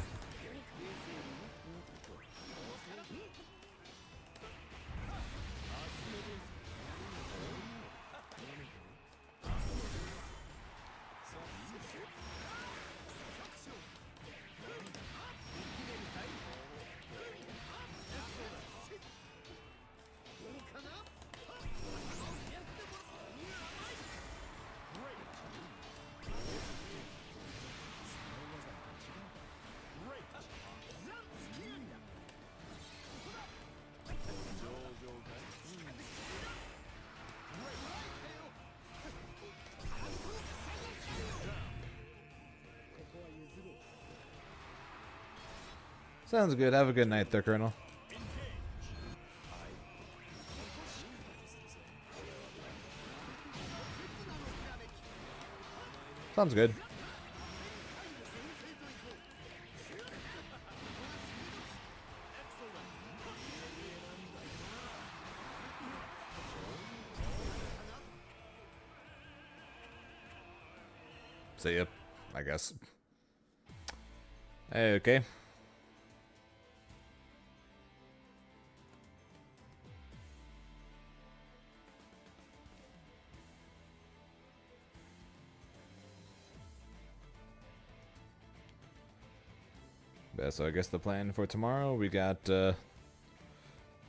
Sounds good. Have a good night there, Colonel. Sounds good. See ya, I guess. Hey, okay. 。Yeah, so I guess the plan for tomorrow, we got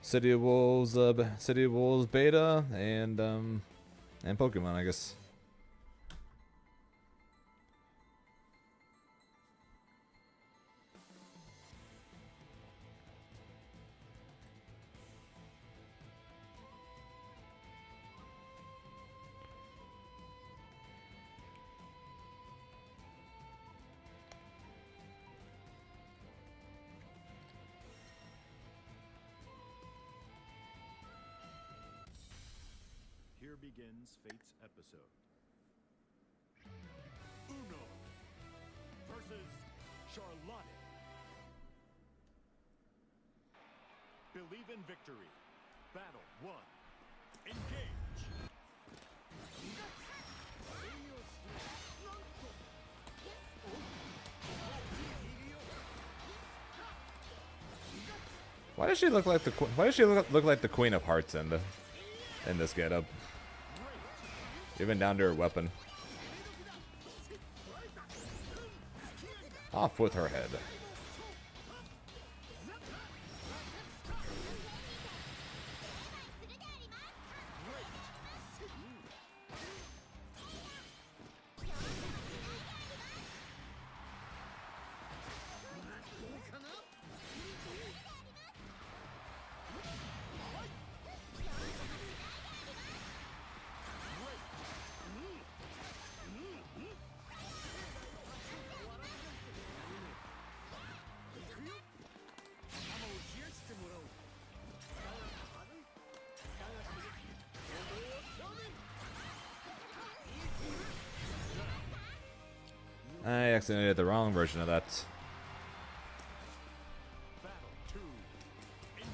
City of Wolves beta and Pokemon, I guess. Here begins Fate's episode. Uno versus Charlotte. Believe in victory. Battle 1. Engage. Why does she look like the Why does she look like the Queen of Hearts in this getup? Even down to her weapon. Off with her head. I accidentally did the wrong version of that. Battle 2. Engage.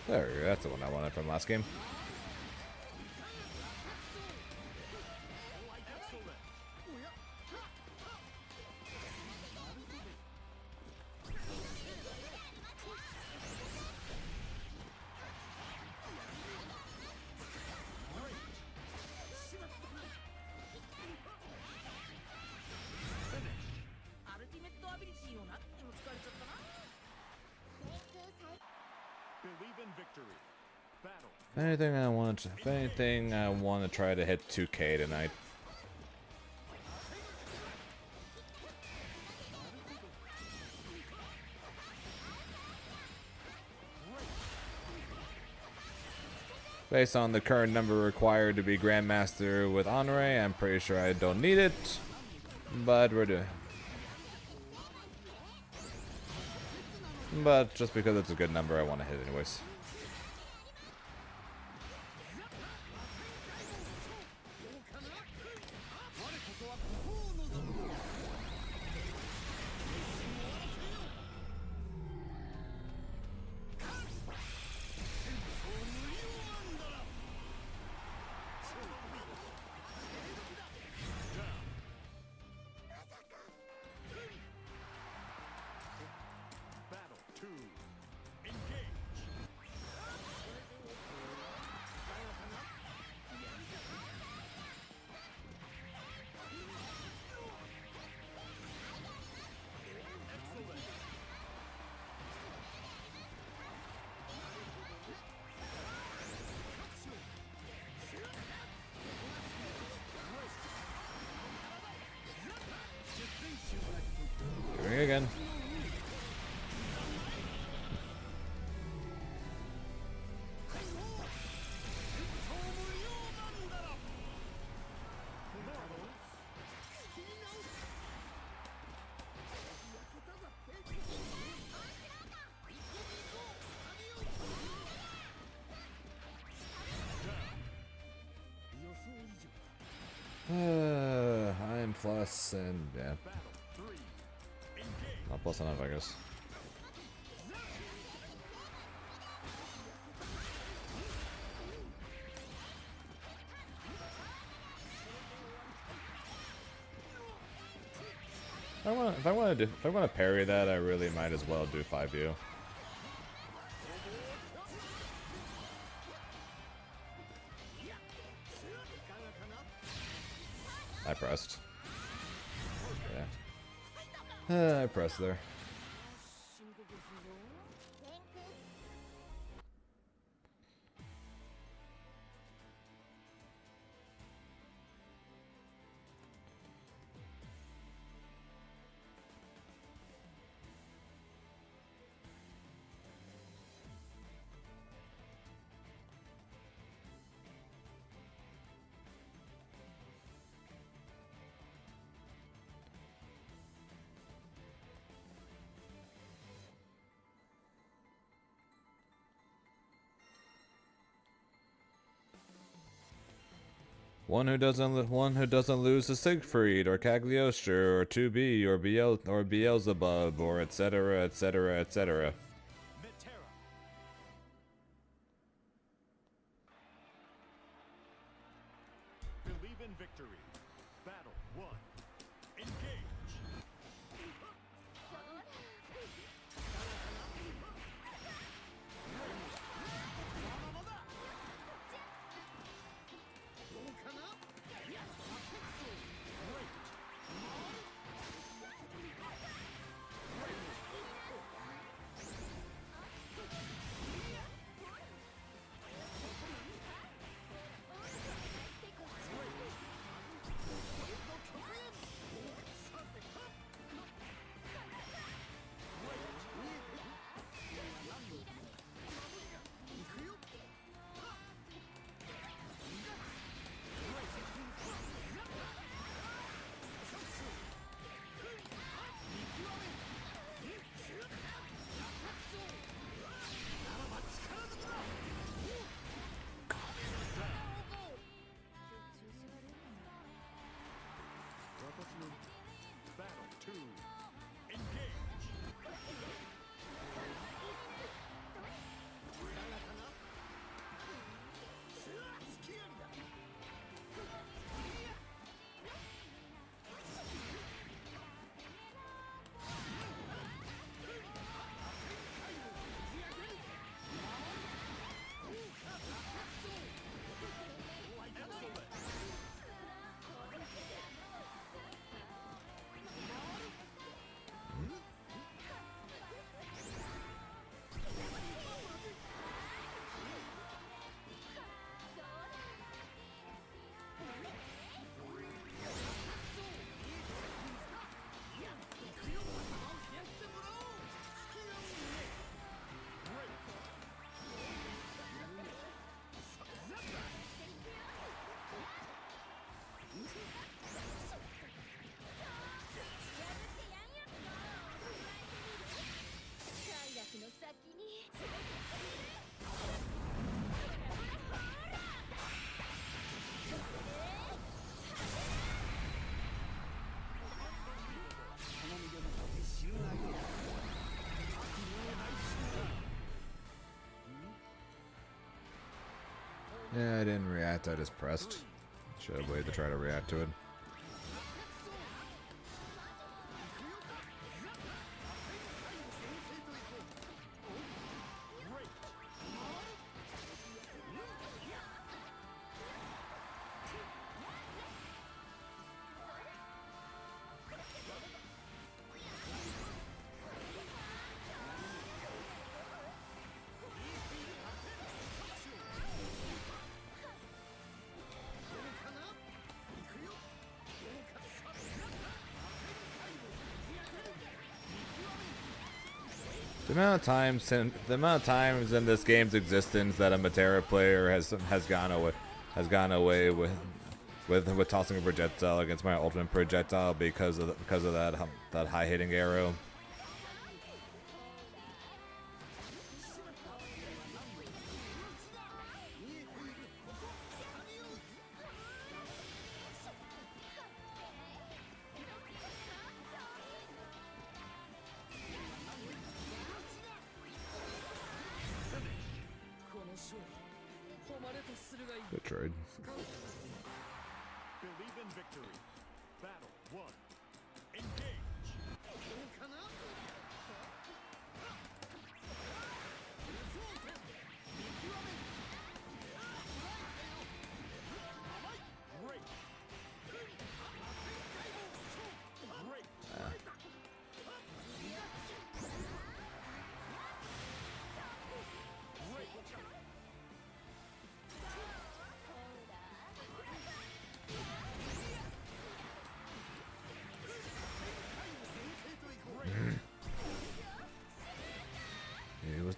There we go. That's the one I wanted from last game. Believe in victory. Battle. If anything, I want to try to hit 2K tonight. Based on the current number required to be Grandmaster with Honore, I'm pretty sure I don't need it, but we're doing. But just because it's a good number, I want to hit it anyways. Battle 2. Engage. Doing it again. I'm plus and yeah. Battle 3. Engage. Not plus enough, I guess. If I want to parry that, I really might as well do 5U. I pressed. Yeah. I pressed there. One who doesn't lose to Siegfried or Cagliostro or 2B or Beelzebub or etc. etc. etc. Metera. Believe in victory. Battle 1. Engage. Battle 2. Engage. Yeah, I didn't react, I just pressed. Should have waited to try to react to it. The amount of times in this game's existence that a Metera player has gone away with tossing a projectile against my ultimate projectile because of that high hitting arrow. Good trade. Believe in victory. Battle 1. Engage. Great.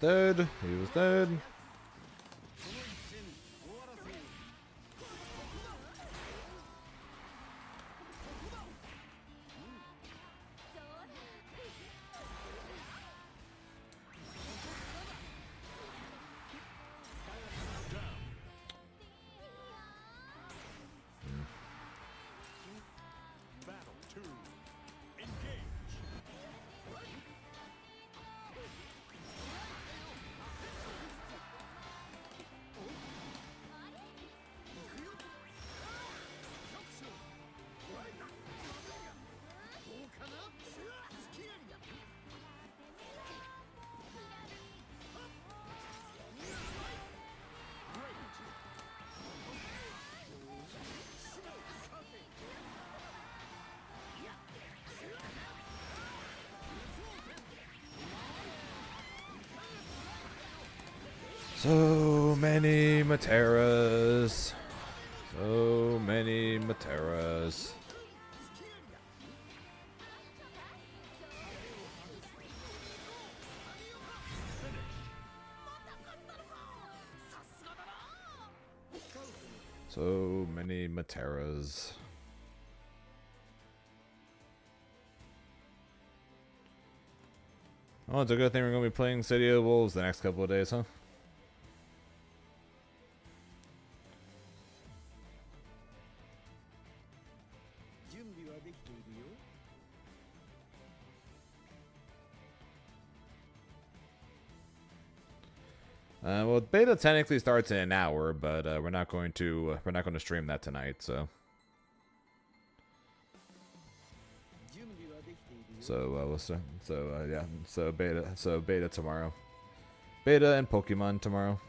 dead. He was dead. Battle 2. Engage. So many Materas. So many Materas. So many Materas. Oh, it's a good thing we're going to be playing City of Wolves the next couple of days, huh? Well, beta technically starts in an hour, but we're not going to stream that tonight. So yeah. So beta tomorrow. Beta and Pokemon tomorrow.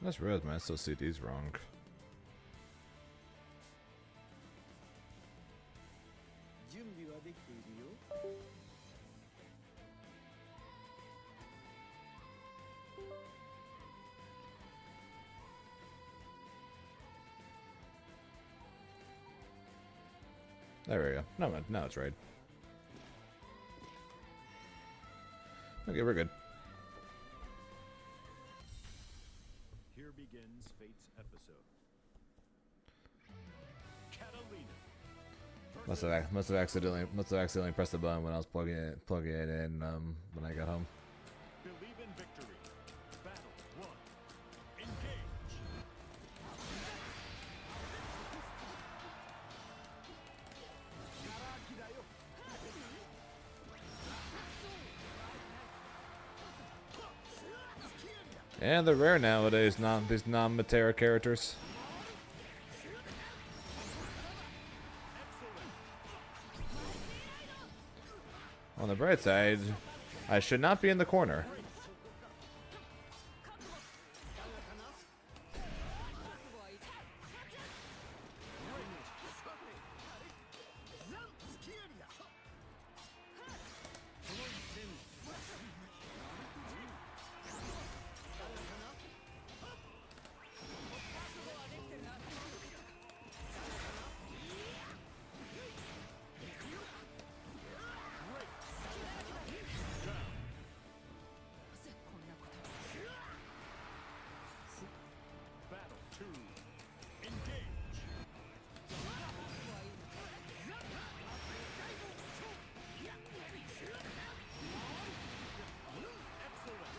That's real, man. I still see these wrong. There we go. No, man. Now it's right. Okay, we're good. Here begins Fate's episode. Catalina. Must have accidentally pressed the button when I was plugging it in when I got home. Believe in victory. Battle 1. Engage. And they're rare nowadays, these non-Matera characters. On the bright side, I should not be in the corner.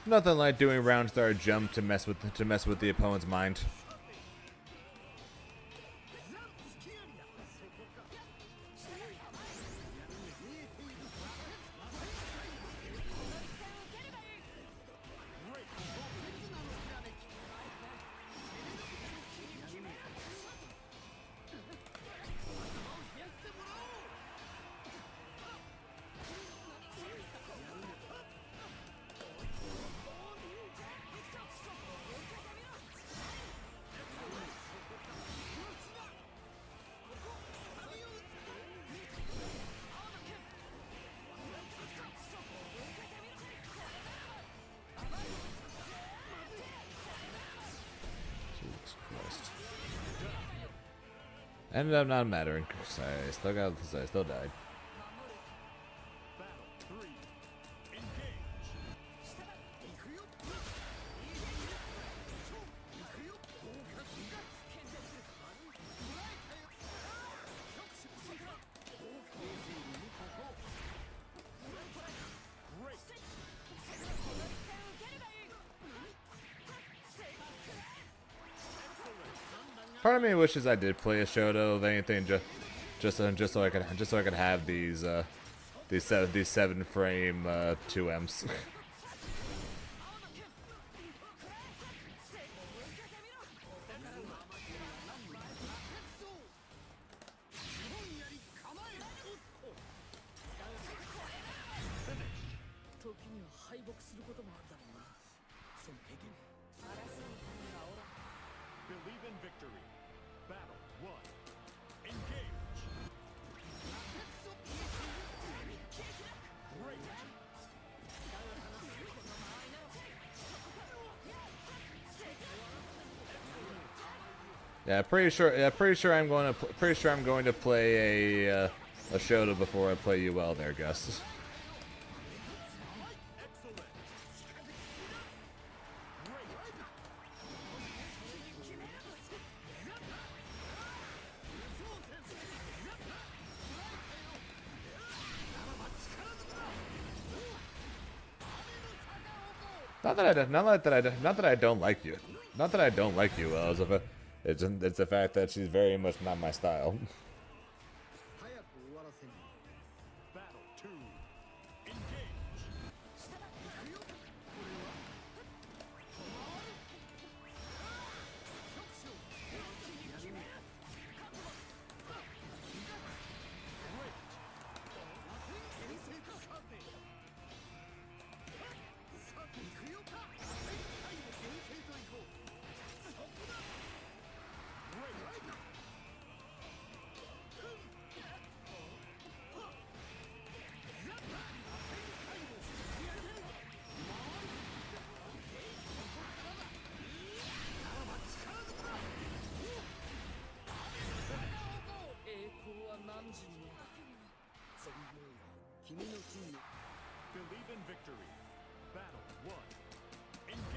Nothing like doing round start jump to mess with the opponent's mind. Ended up not mattering. I still died. Part of me wishes I did play a Shoto of anything, just so I could have these 7-frame 2Ms. 時には敗北することもあるだろうな。その経験。争う者がおらん。Believe in victory. Battle 1. Engage. Great. Yeah, pretty sure I'm going to play a Shoto before I play UL there, Gus. Not that I don't like you. Not that I don't like you. It's the fact that she's very much not my style. Battle 2. Engage. Believe in victory. Battle 1. Engage.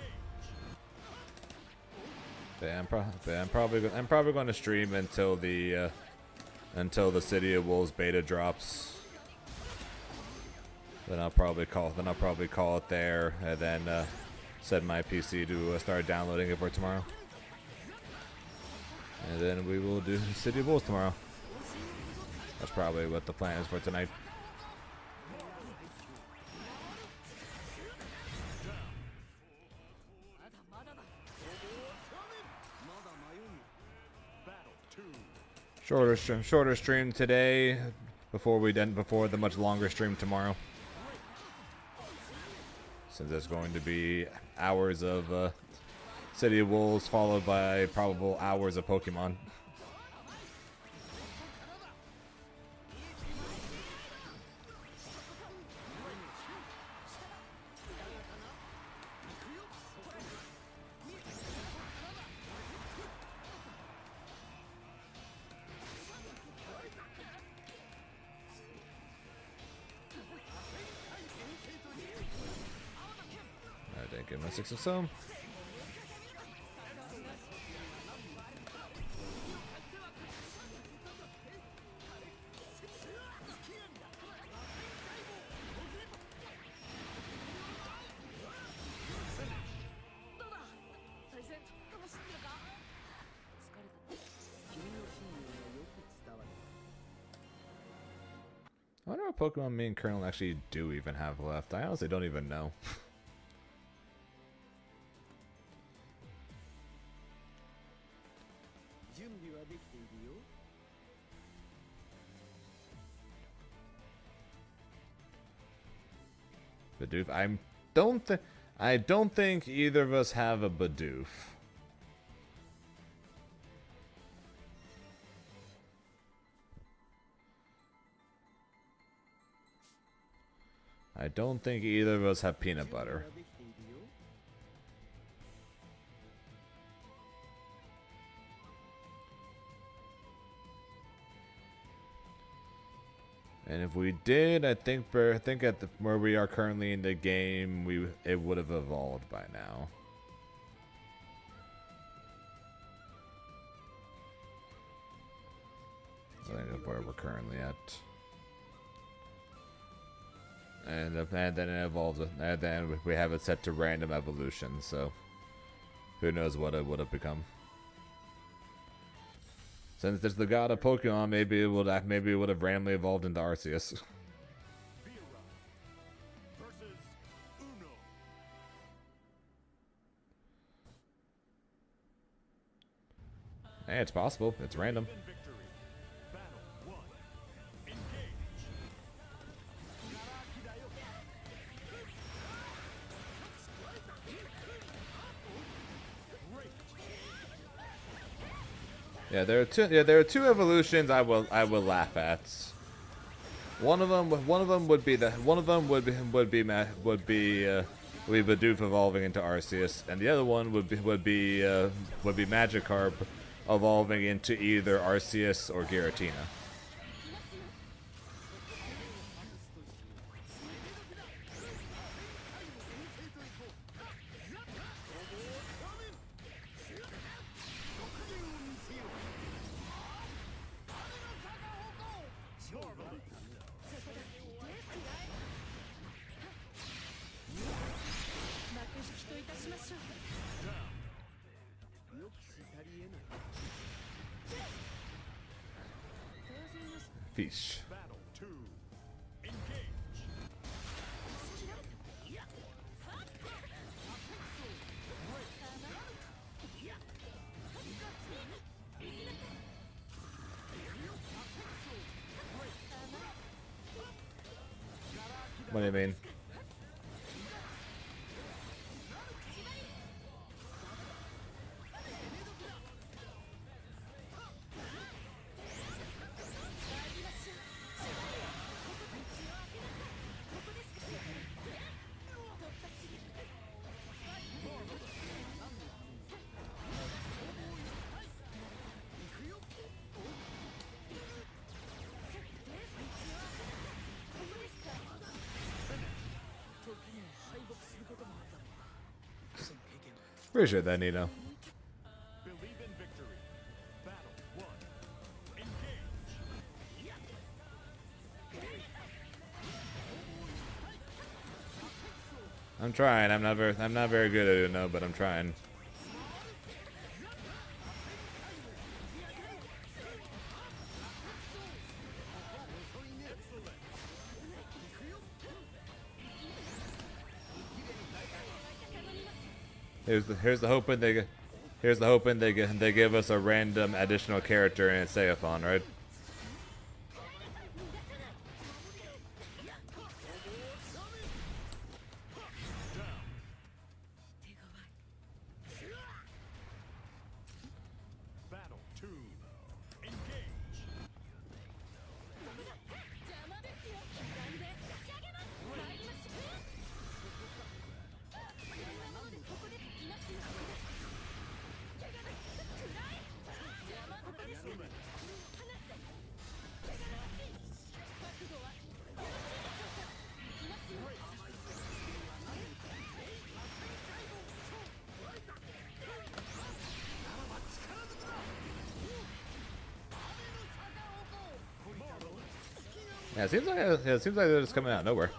Yeah, I'm probably going to stream until the City of Wolves beta drops. Then I'll probably call it there, and then set my PC to start downloading it for tomorrow. And then we will do City of Wolves tomorrow. That's probably what the plan is for tonight. Shorter stream today before the much longer stream tomorrow. Since there's going to be hours of City of Wolves followed by probable hours of Pokemon. I didn't get my 6 of some. I wonder what Pokemon me and Colonel actually do even have left. I honestly don't even know. Bidoof. I don't think either of us have a Bidoof. I don't think either of us have peanut butter. And if we did, I think at where we are currently in the game, it would have evolved by now. I think that's where we're currently at. And then it evolved, and then we have it set to random evolution, so who knows what it would have become. Since there's the god of Pokemon, maybe it would have randomly evolved into Arceus. Beerus versus Uno. Hey, it's possible. It's random. In victory. Battle 1. Engage. Yeah, there are two evolutions I will laugh at. One of them would be Bidoof evolving into Arceus, and the other one would be Magikarp evolving into either Arceus or Giratina. Fish. Battle 2. Engage. What do you mean? Appreciate that, Nino. Believe in victory. Battle 1. Engage. I'm trying. I'm not very good at it, no, but I'm trying. Here's the hoping they give us a random additional character and it's Seiyaphon, right? Battle 2. Engage. Yeah, it seems like they're just coming out of nowhere.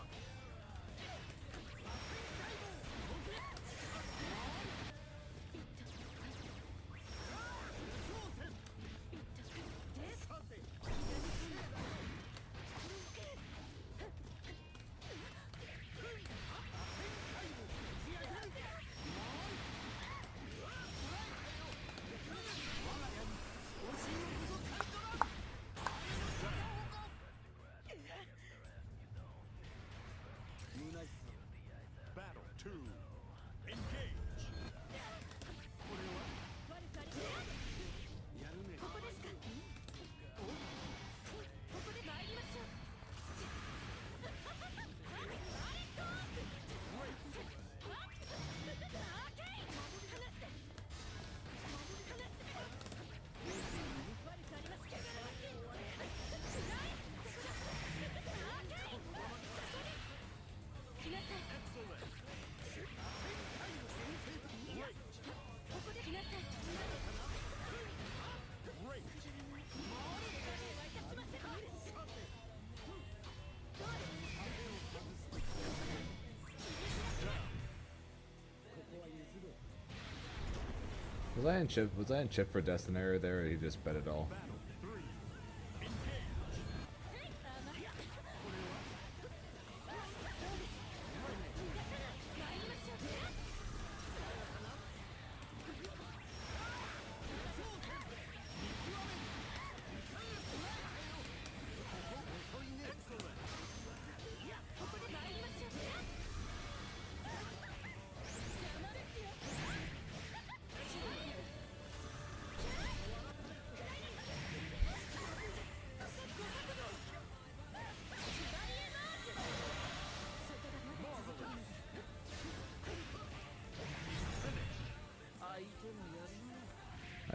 Was I in chip for Destinary there, or he just bet it all?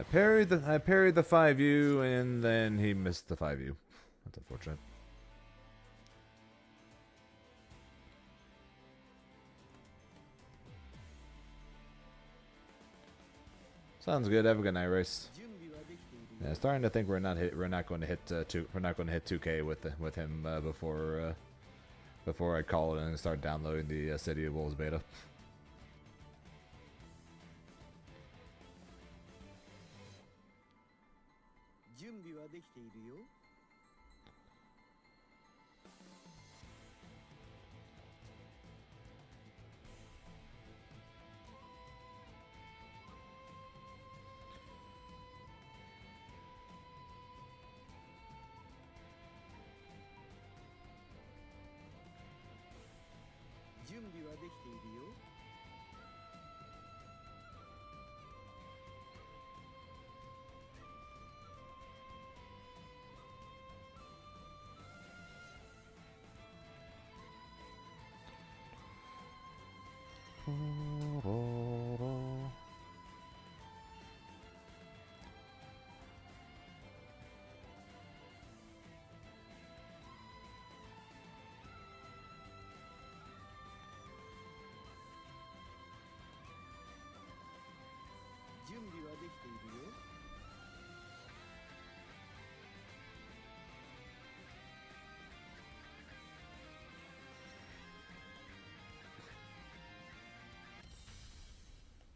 I parried the 5U and then he missed the 5U. That's unfortunate. Sounds good. Have a good night, race. Yeah, starting to think we're not going to hit 2K with him before I call it and start downloading the City of Wolves beta. 準備はできているよ。準備はできているよ。準備はできているよ。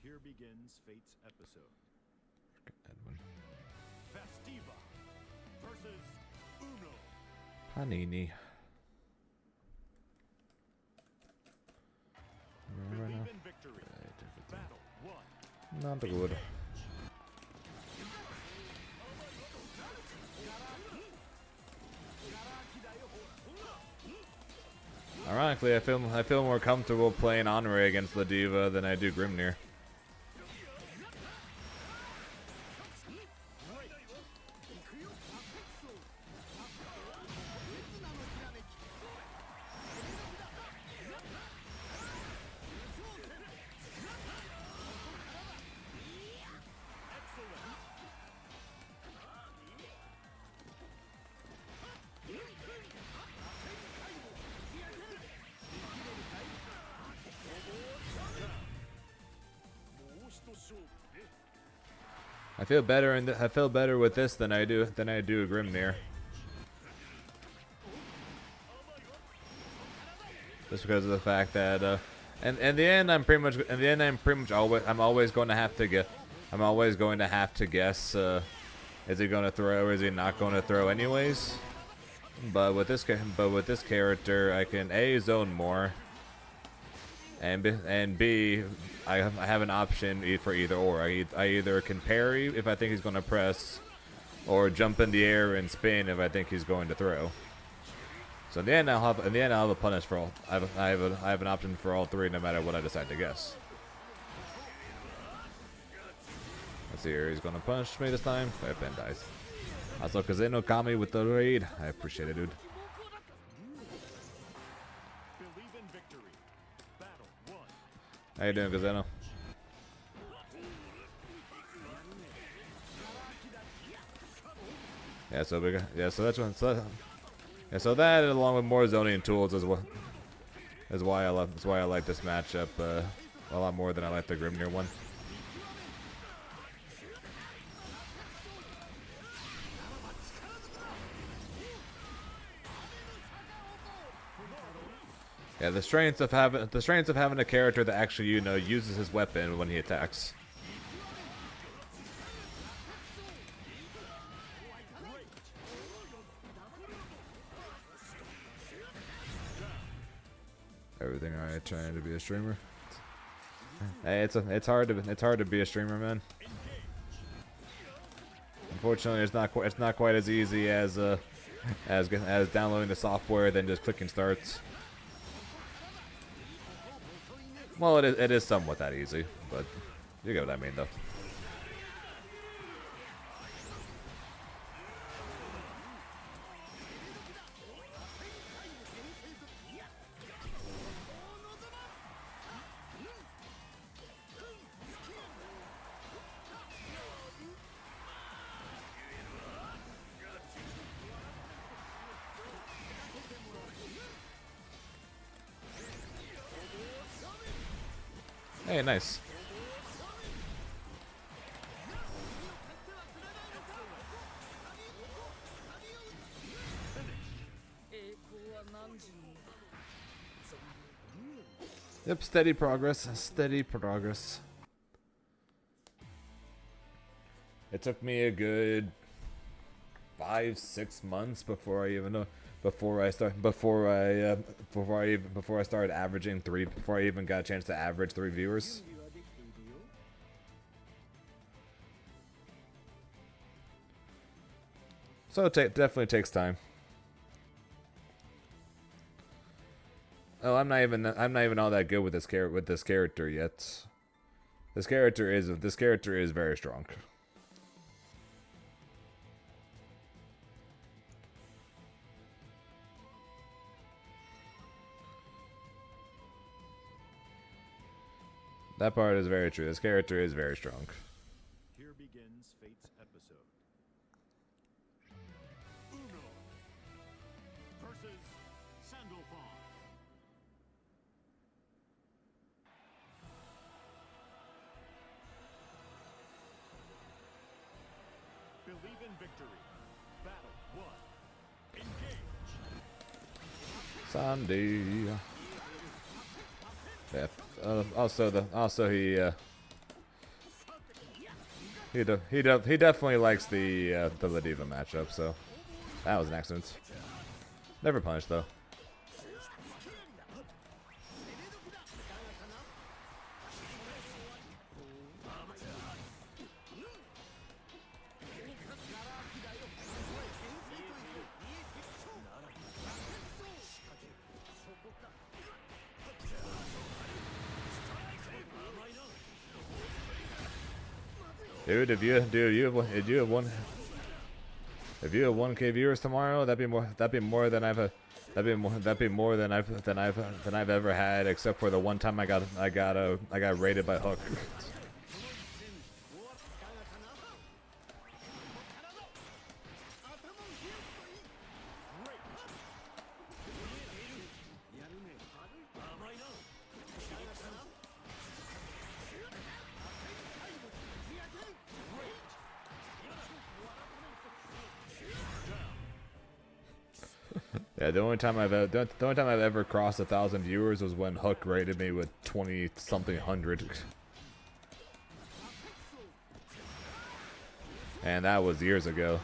Here begins Fate's episode. Edwin. Festiva versus Uno. Panini. Believe in victory. Battle 1. Not good. Ironically, I feel more comfortable playing Honore against the Diva than I do Grimnir. I feel better with this than I do Grimnir. Just because of the fact that and in the end I'm pretty much always going to have to guess is he going to throw or is he not going to throw anyways. But with this character I can A, zone more, and B, I have an option for either or. I either can parry if I think he's going to press, or jump in the air and spin if I think he's going to throw. So in the end, I'll have a punish for all. I have an option for all three, no matter what I decide to guess. Let's see here. He's going to punish me this time. Ben dies. Also, Kazeno got me with the raid. I appreciate it, dude. How you doing, Kazeno? Yeah, so that's one. So that, along with more zoning tools, is why I like this matchup a lot more than I like the Grimnir one. Yeah, the strengths of having a character that actually uses his weapon when he attacks. Everything alright, trying to be a streamer. Hey, it's hard to be a streamer, man. Unfortunately, it's not quite as easy as downloading the software than just clicking starts. Well, it is somewhat that easy, but you get what I mean, though. Hey, nice. Yep, steady progress, steady progress. It took me a good 5-6 months before I even before I started averaging 3, before I even got a chance to average 3 viewers. So it definitely takes time. Oh, I'm not even all that good with this character yet. This character is very strong. That part is very true. This character is very strong. Here begins Fate's episode. Uno versus Sandalphon. Believe in victory. Battle 1. Engage. Sandy. Yeah. He definitely likes the Ladiva matchup, so that was an accident. Never punished though. Dude, if you have 1K viewers tomorrow, that'd be more than I've ever had, except for the one time I got raided by Hook. Yeah, the only time I've ever crossed 1,000 viewers was when Hook rated me with 20-something hundred, and that was years ago.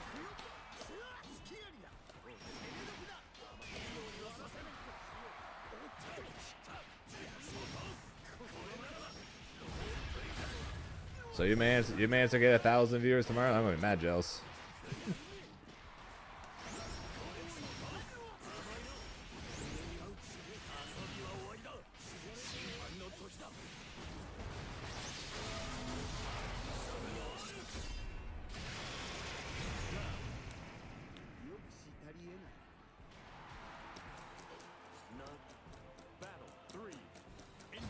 So you managed to get 1,000 viewers tomorrow? I'm gonna be mad jealous. Battle 3. Engage.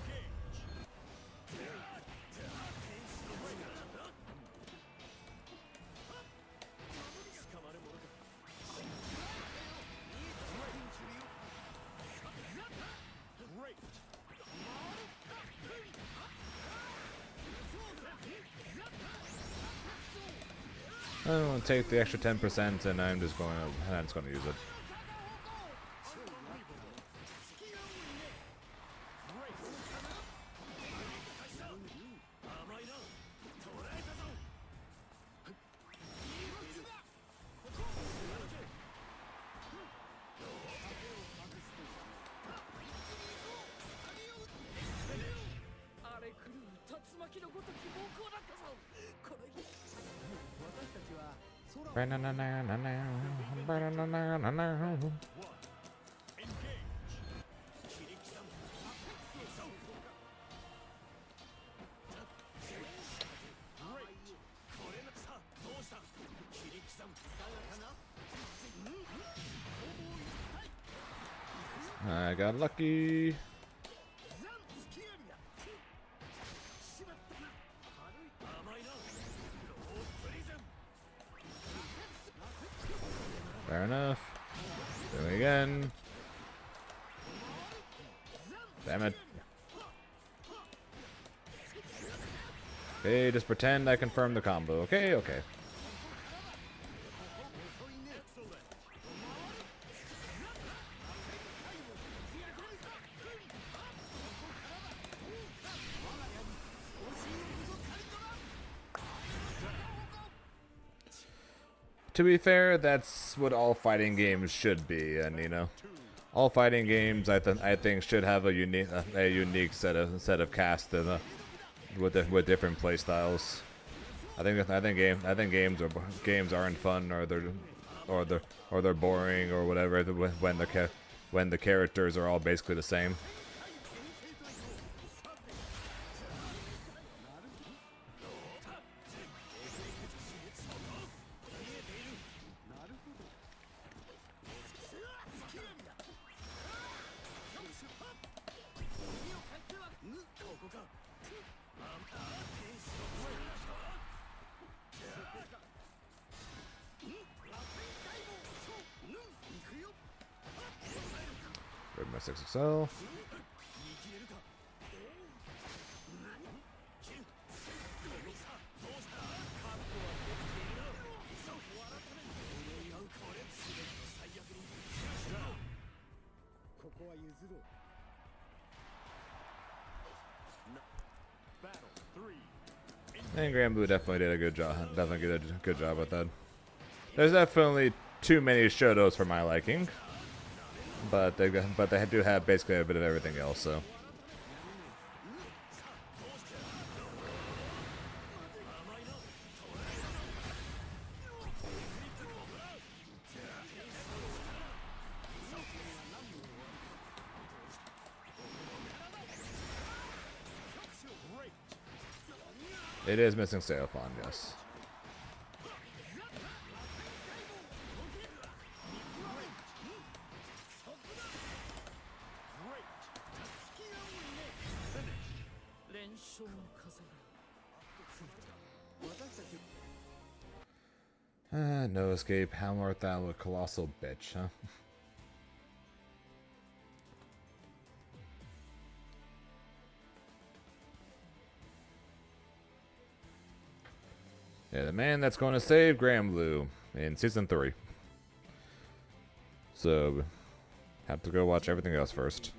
Great. I'm gonna take the extra 10% and I'm just gonna use it. I got lucky. Fair enough. Do it again. Damn it. Okay, just pretend I confirmed the combo. Okay, okay. To be fair, that's what all fighting games should be, and you know, all fighting games I think should have a unique set of cast and with different play styles. I think games aren't fun or they're boring or whatever when the characters are all basically the same. Grab my 6XL. And Granblue definitely did a good job. Definitely did a good job with that. There's definitely too many Shotos for my liking, but they do have basically a bit of everything else. So. It is missing Seophon, yes. No escape. How art thou a colossal bitch, huh? Yeah, the man that's going to save Granblue in Season 3. So, have to go watch everything else first.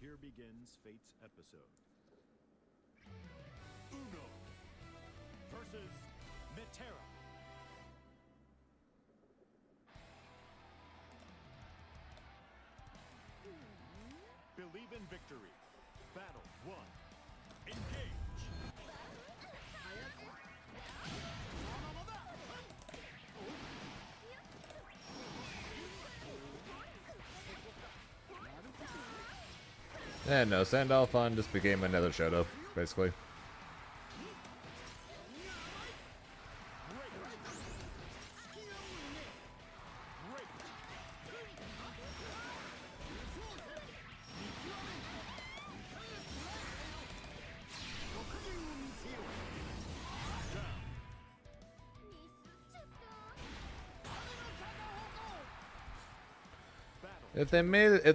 Here begins Fate's episode. Uno versus Metera. Believe in victory. Battle 1. Engage. Yeah, no, Sandalphon just became another Shoto, basically. If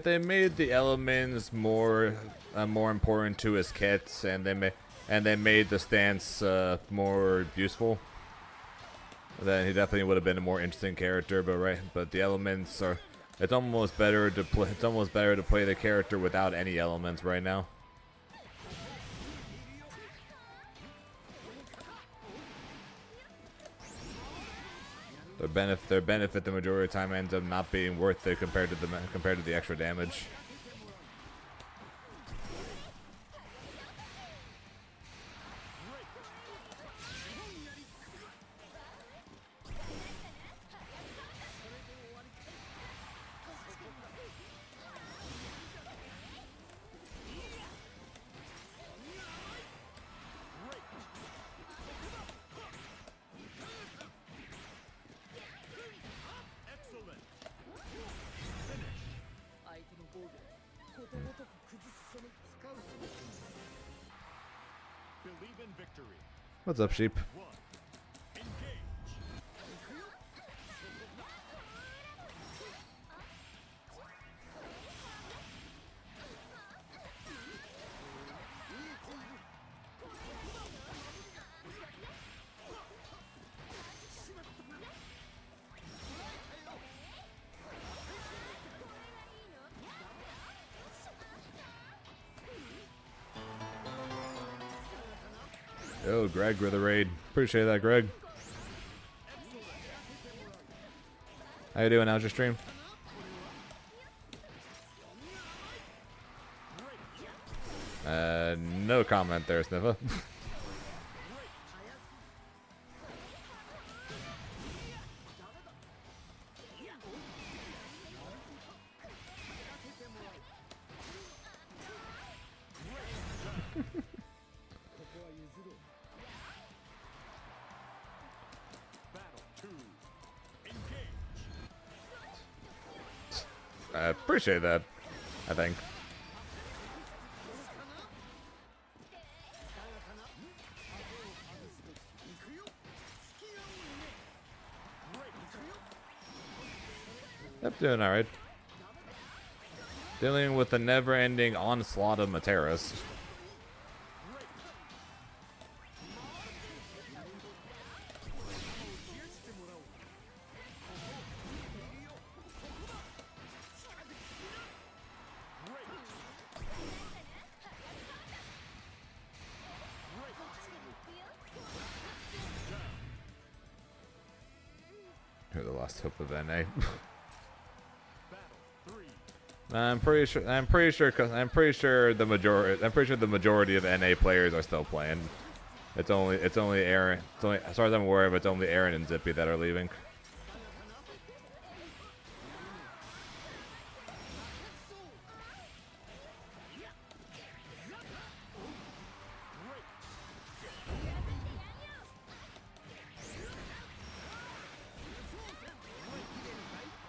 they made the elements more important to his kits, and they made the stance more useful, then he definitely would have been a more interesting character. But the elements are, it's almost better to play the character without any elements right now. Their benefit the majority of the time ends up not being worth it compared to the extra damage. Excellent. 相手の防御ことごとく崩すその使う Believe in victory. What's up, sheep? 1. Engage. Yo, Greg with the raid. Appreciate that, Greg. How you doing? How's your stream? No comment there, Sniffa. Battle 2. Engage. I appreciate that, I think. Yep, doing alright. Dealing with the never-ending onslaught of Materas. You're the last hope of NA. Battle 3. I'm pretty sure the majority of NA players are still playing. It's only Aaron. As far as I'm aware of, it's only Aaron and Zippy that are leaving.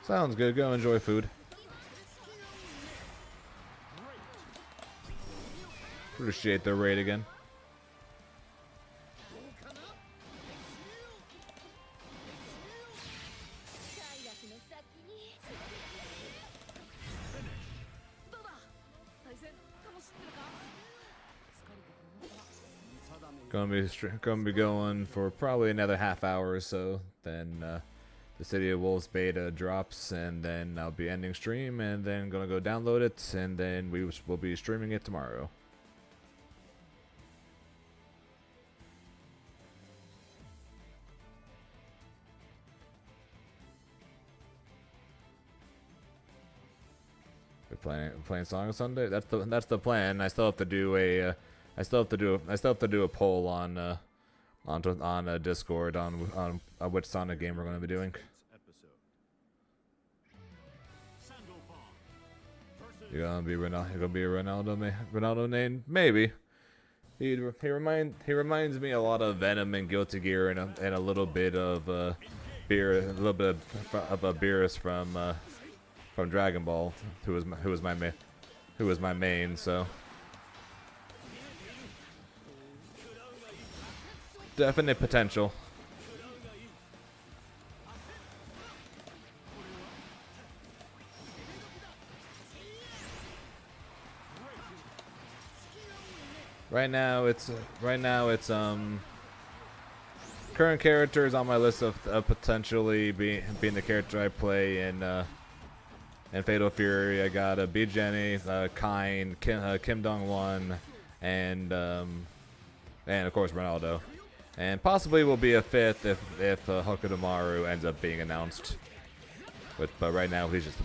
Sounds good. Go enjoy food. Appreciate the raid again. Gonna be going for probably another half hour or so. Then the City of Wolves beta drops, and then I'll be ending stream, and then gonna go download it, and then we will be streaming it tomorrow. Playing song on Sunday. That's the plan. I still have to do a poll on Discord on which Sonic game we're going to be doing. Episode. Sandokan You're gonna be Ronaldo. You're gonna be a Ronaldo name, maybe. He reminds me a lot of Venom and Guilty Gear and a little bit of a beerus from Dragon Ball, who was my main. So definite potential. Right now it's current characters on my list of potentially being the character I play in Fatal Fury. I got B Jenny, Kine, Kim Dong Won, and of course Ronaldo, and possibly will be a fifth if Hokutomaru ends up being announced. But right now he's just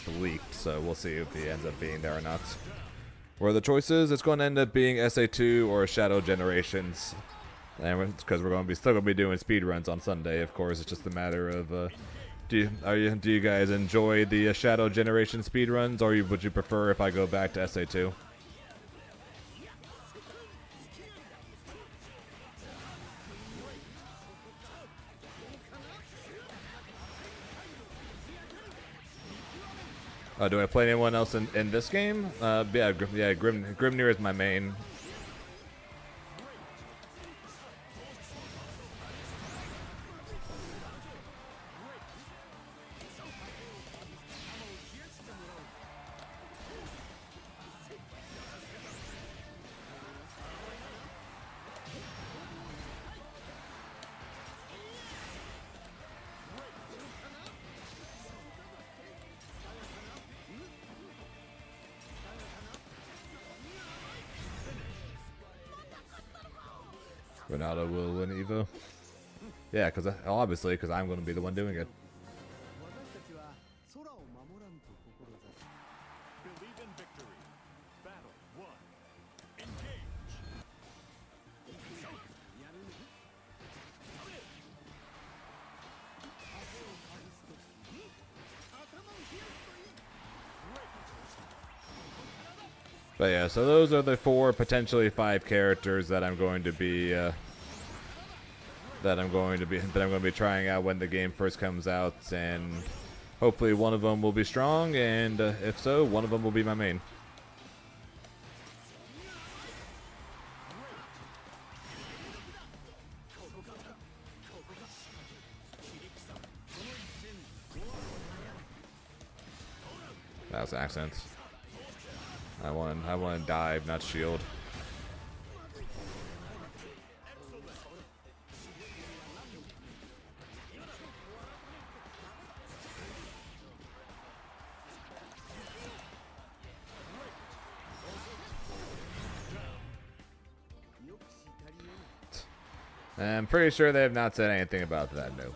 leaked, so we'll see if he ends up being there or not. Where the choices, it's going to end up being SA2 or Shadow Generations, and because we're still going to be doing speed runs on Sunday. Of course, it's just a matter of do you guys enjoy the Shadow Generation speed runs, or would you prefer if I go back to SA2? Do I play anyone else in this game? Yeah, Grimnir is my main. Ronaldo will win Evo. Yeah, obviously, because I'm going to be the one doing it. 私たちは空を守らんと志す Believe in victory. Battle 1. Engage. やるね But yeah, so those are the 4, potentially 5 characters that I'm going to be trying out when the game first comes out, and hopefully one of them will be strong, and if so, one of them will be my main. That was accents. I want to dive, not shield. I'm pretty sure they have not said anything about that, no.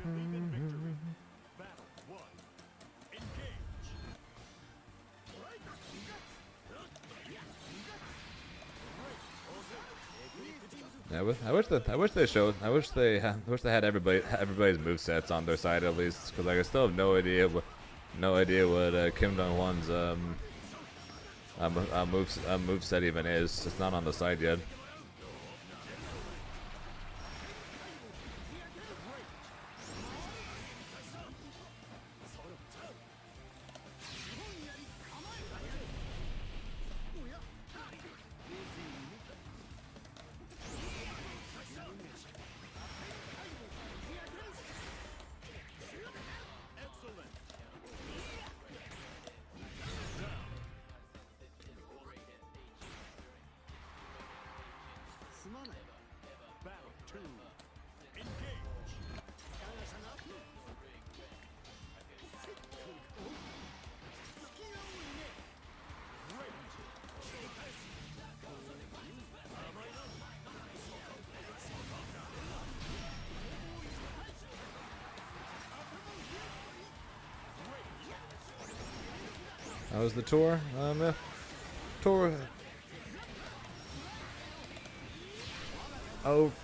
Believe in victory. Battle I wish they showed. I wish they had everybody's movesets on their side at least, because like, I still have no idea what Kim Dong Won's moveset even is. It's not on the side yet. Battle 2. Engage. That was the tour. Tour.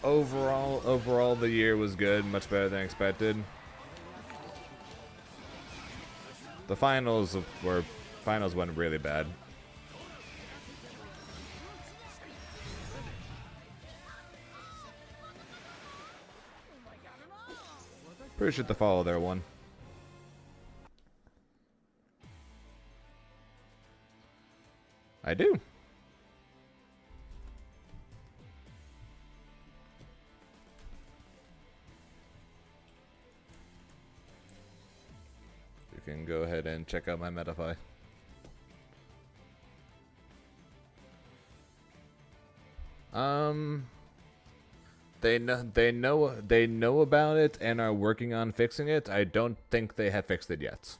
Overall, the year was good, much better than expected. The finals went really bad. Pretty sure the follow there one. I do. You can go ahead and check out my Metafy. They know about it and are working on fixing it. I don't think they have fixed it yet.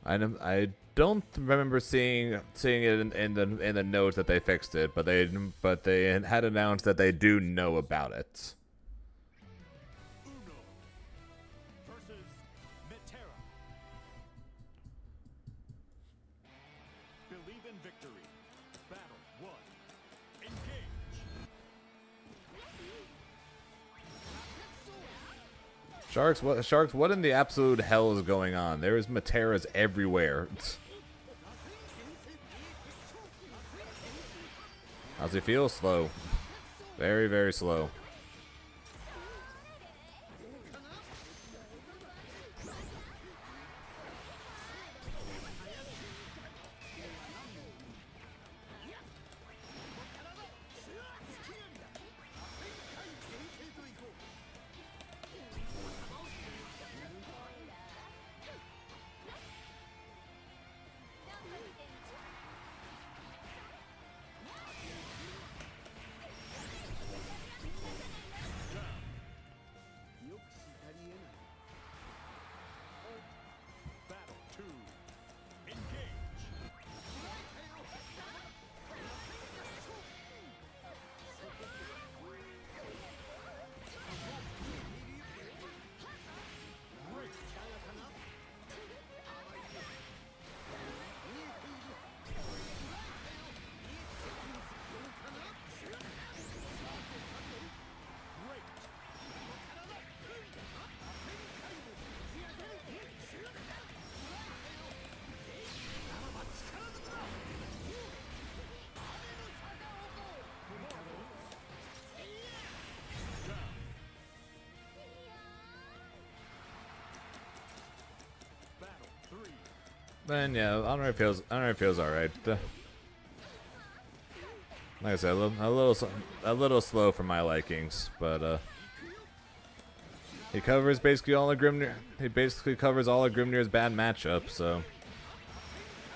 I don't remember seeing it in the notes that they fixed it, but they had announced that they do know about it. Uno versus Metera. Believe in victory. Battle 1. Engage. Sharks, what in the absolute hell is going on? There is Materas everywhere. How's he feel? Slow. Very, very slow. Battle 2. Engage. Battle 3. Then yeah, Honorary feels alright. Like I said, a little slow for my likings, but he covers basically all of Grimnir. He basically covers all of Grimnir's bad matchups, so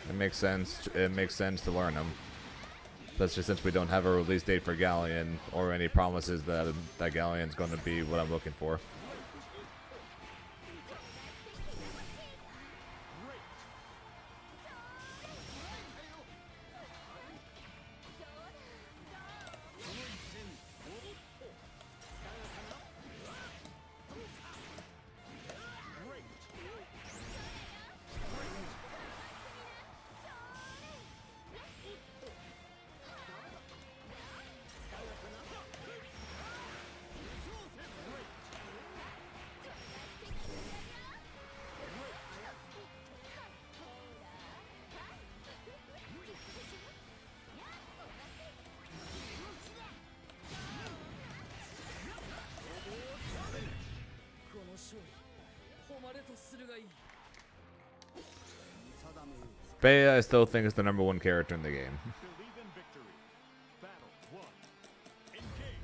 it makes sense. It makes sense to learn him. Especially since we don't have a release date for Galleon or any promises that Galleon's going to be what I'm looking for. まれとするがいい。 Bea, I still think is the #1 character in the game. Believe in victory. Battle 1. Engage.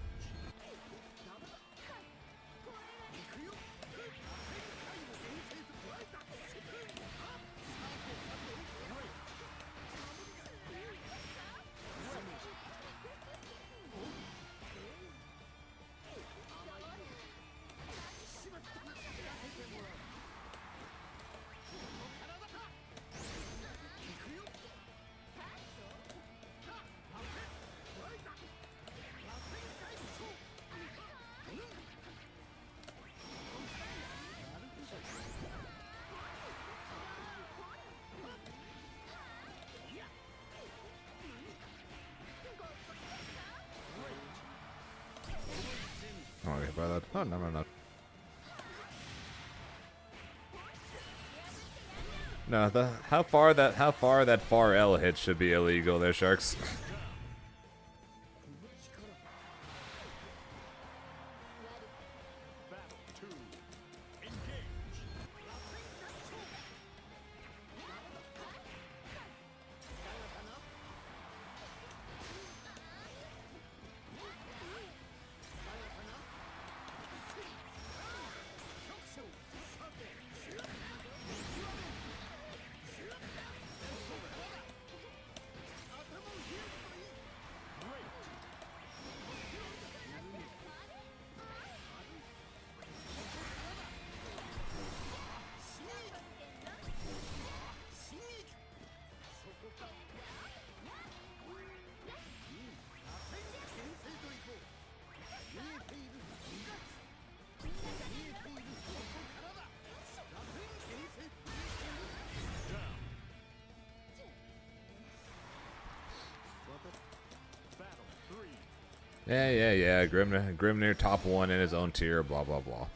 Oh, okay, by that. Oh, no, no, no. No, how far that far L hit should be illegal there, Sharks. Battle 2. Engage. Battle 3. Yeah. Grimnir top 1 in his own tier, blah, blah, blah.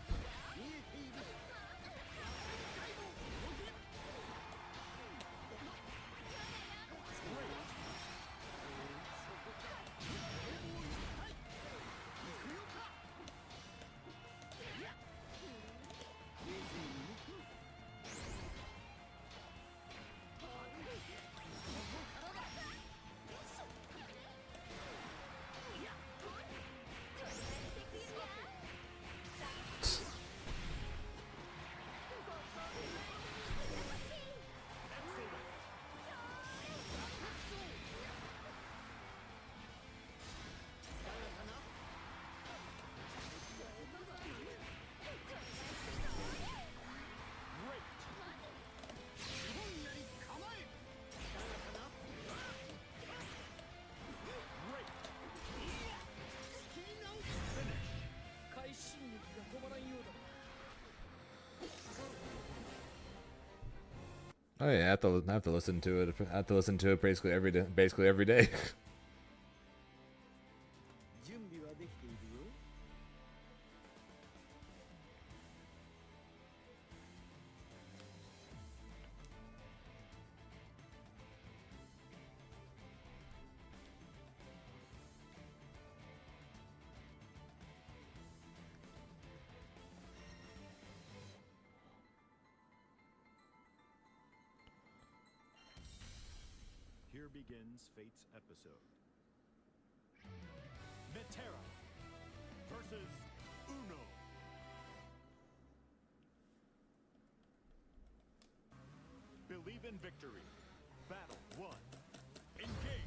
Oh yeah, I have to listen to it. I have to listen to it basically every day. Basically every day. 準備はできているよ。 Here begins Fate's episode. Metera versus Uno. Believe in victory. Battle 1. Engage.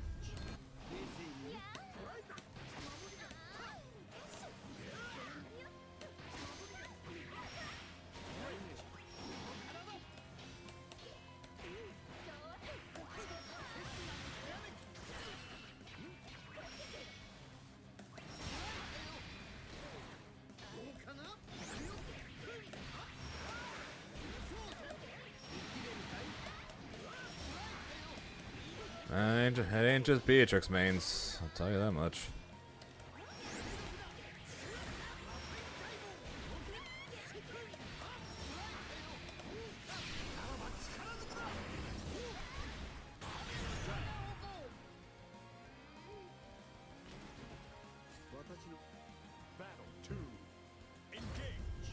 It ain't just Beatrix mains, I'll tell you that much. Battle 2. Engage.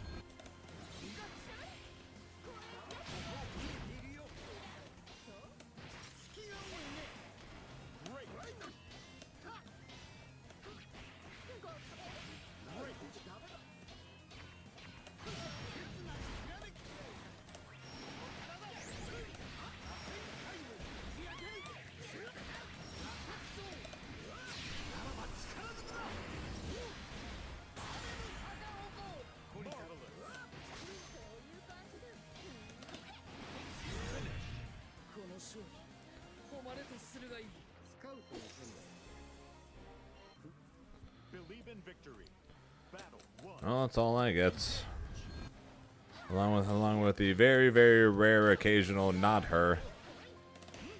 Believe in victory. Battle 1. Well, that's all I get. Along with the very, very rare occasional not her.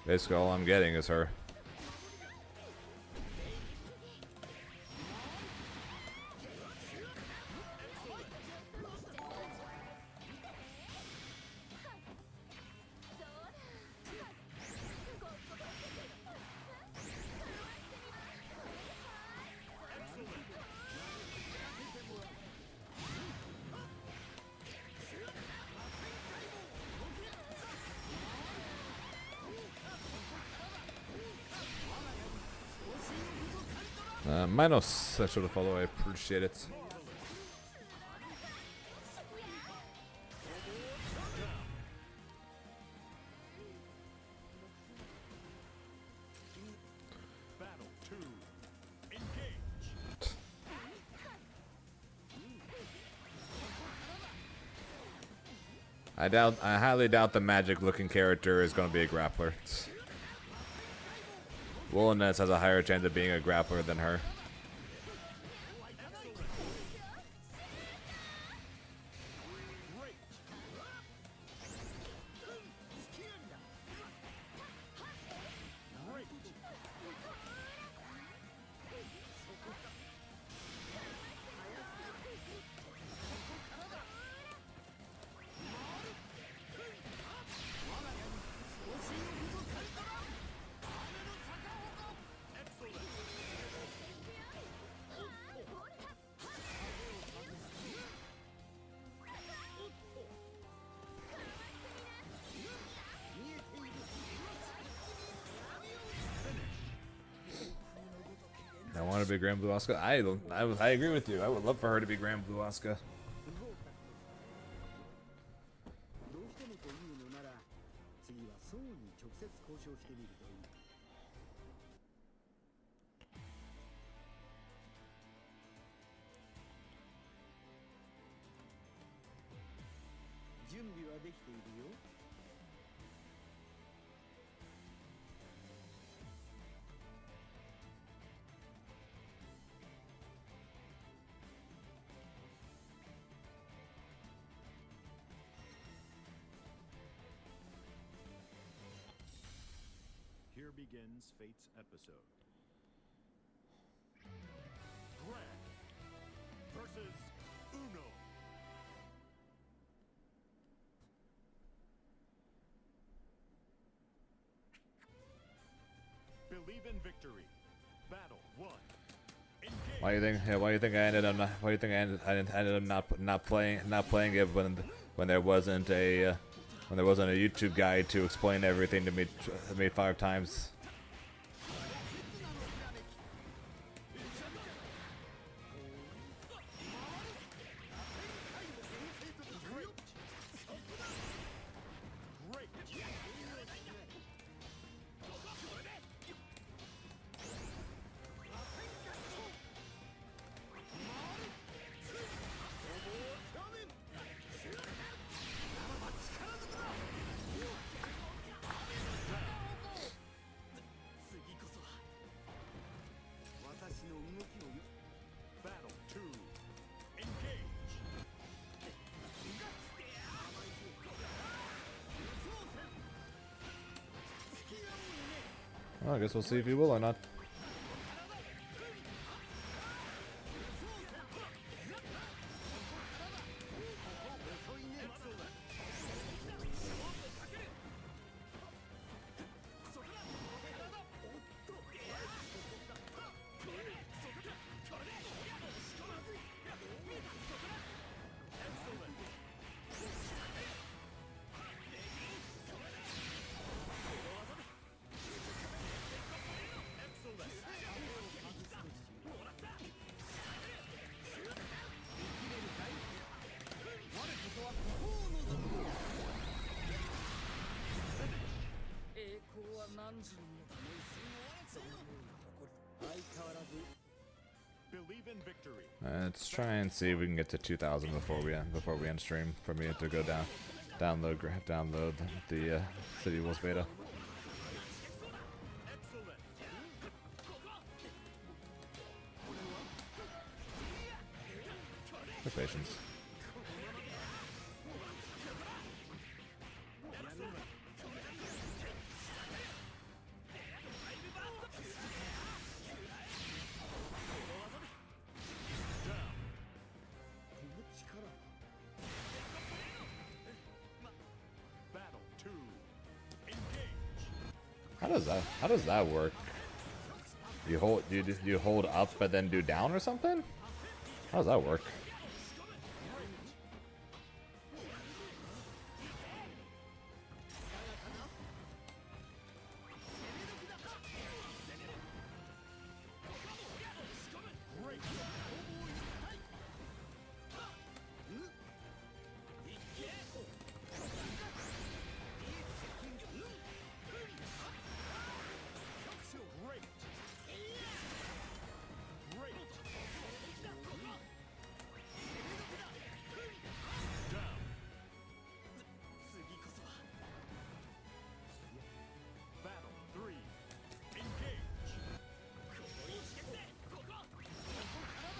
Basically all I'm getting is her. Minus that should have followed. I appreciate it. Battle 2. Engage. I highly doubt the magic-looking character is going to be a grappler. Wooliness has a higher chance of being a grappler than her. I want to be Grand Blue Asuka. I agree with you. I would love for her to be Grand Blue Asuka. どうしてもというのなら次はソウに直接交渉してみるといい。準備はできているよ。Here begins Fate's episode. Grand versus Uno. Believe in victory. Battle 1. Engage. Why do you think? Yeah, why do you think I ended up? Why do you think I ended up not playing it when there wasn't a YouTube guide to explain everything to me 5 times? Battle 2. Engage. Well, I guess we'll see if he will or not. Believe in victory. Let's try and see if we can get to 2,000 before we end stream. For me to go download the City Wolves beta. Excellent. Have patience. Battle 2. Engage. How does that work? You hold up but then do down or something? How does that work? Battle 3. Engage.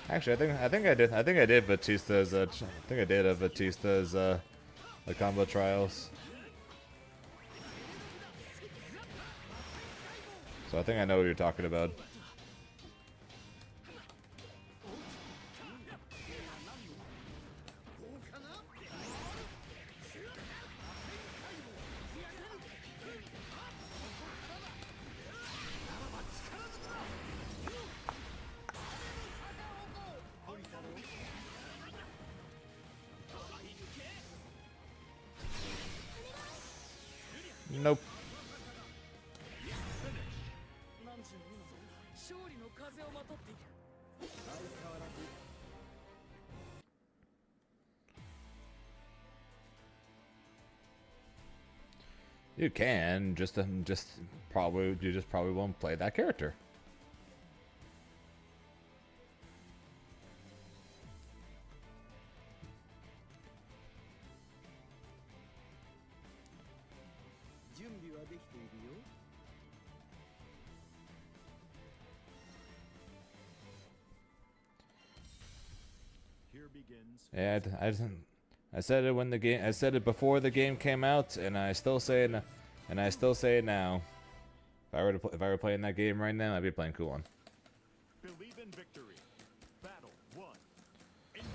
Actually, I think I did Batista's. I think I did a Batista's the combo trials. So I think I know what you're talking about. Nope. なんちゅうの勝利の風をまとっている。 You can just probably you just probably won't play that character. 準備はできているよ。 Here begins. Yeah, I said it when the game. I said it before the game came out, and I still say it. And I still say it now. If I were playing that game right now, I'd be playing Kuon. Believe in victory. Battle 1. Engage.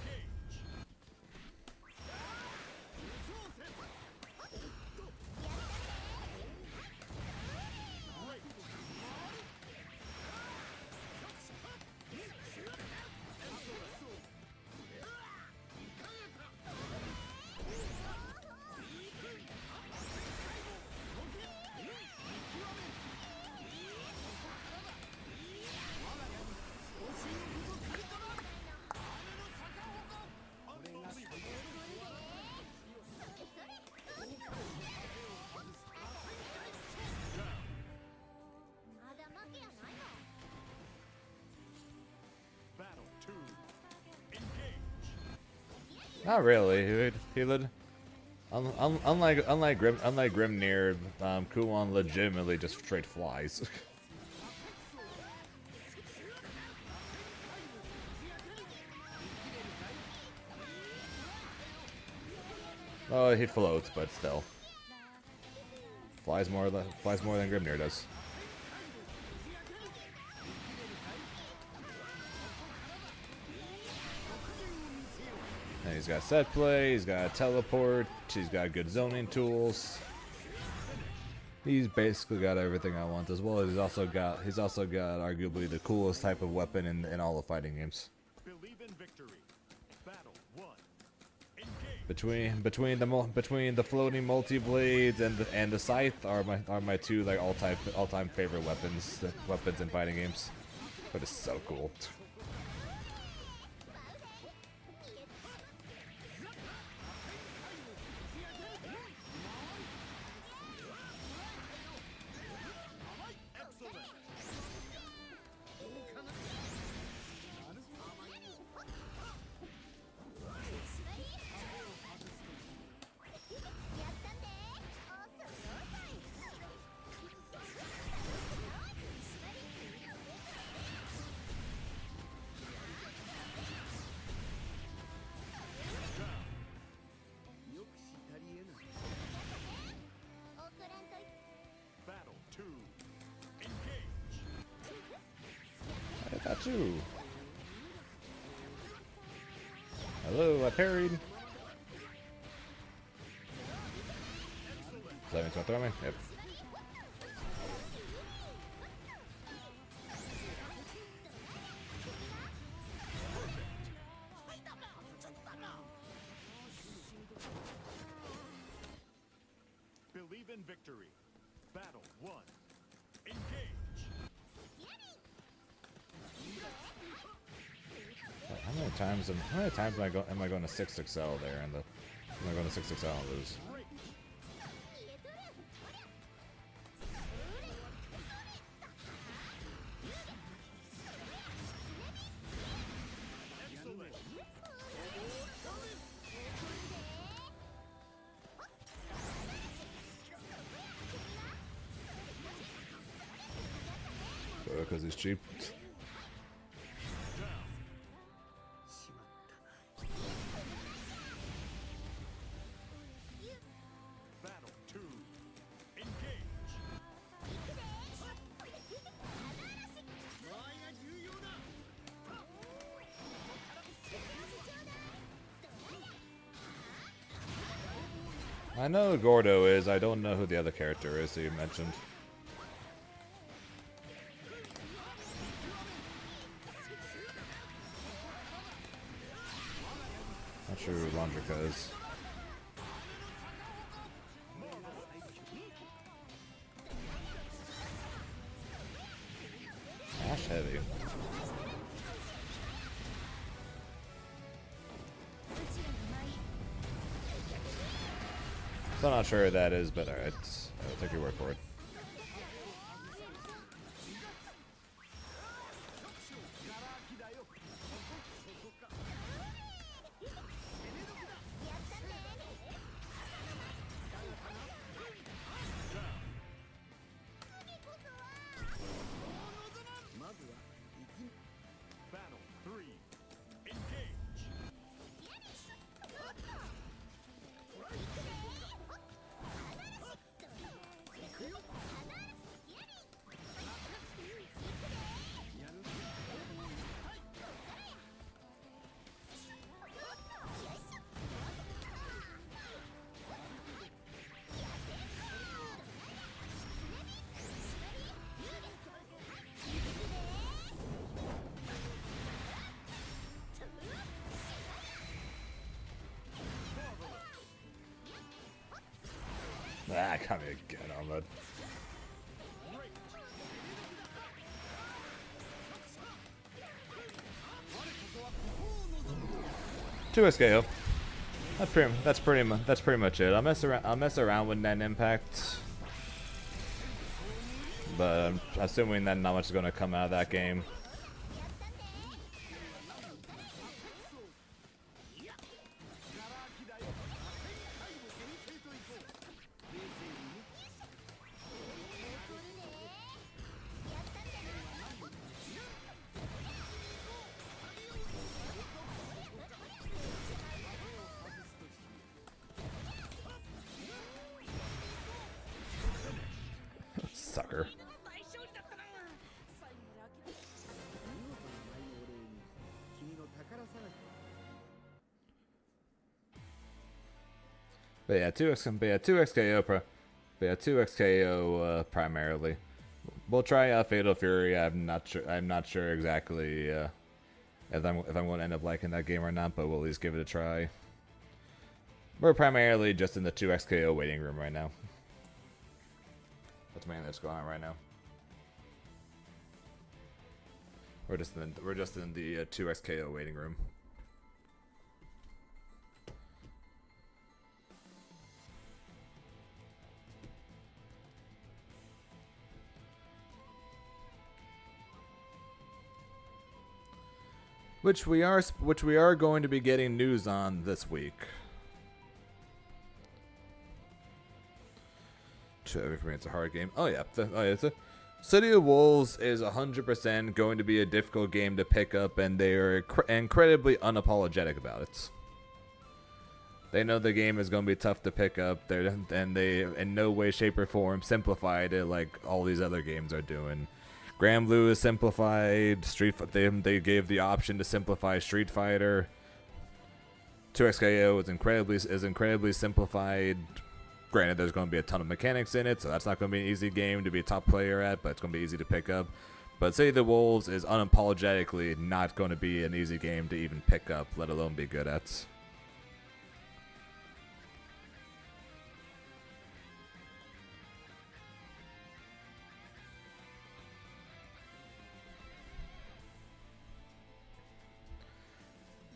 Battle 2. Engage. Not really. He lit. Unlike Grimnir, Kuon legitimately just straight flies. Oh, he floats, but still flies more than Grimnir does. And he's got set play, he's got teleport, he's got good zoning tools. He's basically got everything I want, as well as he's also got arguably the coolest type of weapon in all the fighting games. Believe in victory. Battle 1. Engage. Between the floating multi blades and the scythe are my two like all time favorite weapons in fighting games. But it's so cool. Achoo. Hello, I parried. Does that mean it's gonna throw me? Yep. Believe in victory. Battle 1. Engage. How many times am I going to 6XL there and am I going to 6XL and lose? Because he's cheap. Battle 2. Engage. I know who Gordo is. I don't know who the other character is that you mentioned. Not sure who Londrica is. Ash heavy. So I'm not sure who that is, but alright. I'll take your word for it. Battle 3. Engage. Ah, got me again on that. Two SKO. That's pretty much it. I'll mess around with net impact, but I'm assuming that not much is going to come out of that game. Sucker. But yeah, 2XKO primarily. We'll try Fatal Fury. I'm not sure exactly if I'm going to end up liking that game or not, but we'll at least give it a try. We're primarily just in the 2XKO waiting room right now. That's mainly what's going on right now. We're just in the 2XKO waiting room. Which we are going to be getting news on this week. It's a hard game. Oh yeah, it's a City of Wolves is 100% going to be a difficult game to pick up, and they are incredibly unapologetic about it. They know the game is going to be tough to pick up, and they in no way, shape, or form simplified it like all these other games are doing. Grand Blue is simplified. They gave the option to simplify Street Fighter. 2XKO is incredibly simplified. Granted, there's going to be a ton of mechanics in it, so that's not going to be an easy game to be a top player at, but it's going to be easy to pick up. But City of the Wolves is unapologetically not going to be an easy game to even pick up, let alone be good at.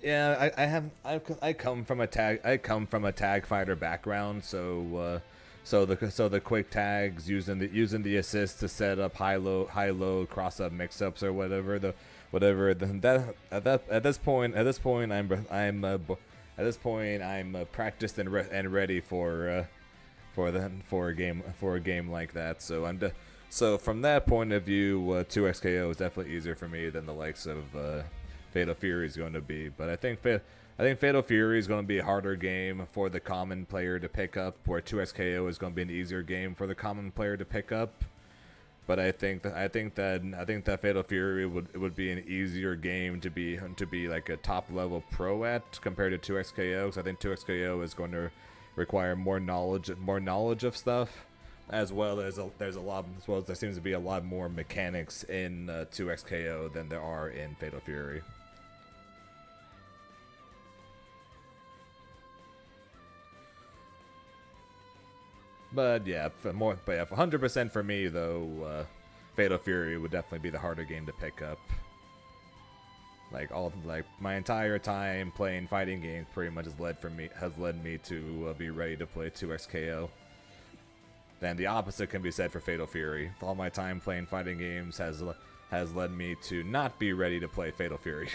Yeah, I come from a tag fighter background, so the quick tags using the assist to set up high low cross up mix ups or whatever at this point I'm practiced and ready for a game like that. So from that point of view, 2XKO is definitely easier for me than the likes of Fatal Fury is going to be, but I think Fatal Fury is going to be a harder game for the common player to pick up, where 2XKO is going to be an easier game for the common player to pick up. But I think that Fatal Fury would be an easier game to be like a top level pro at compared to 2XKO. So I think 2XKO is going to require more knowledge of stuff, as well as there seems to be a lot more mechanics in 2XKO than there are in Fatal Fury. But yeah, 100% for me though, Fatal Fury would definitely be the harder game to pick up. Like my entire time playing fighting games pretty much has led me to be ready to play 2XKO. Then the opposite can be said for Fatal Fury. All my time playing fighting games has led me to not be ready to play Fatal Fury.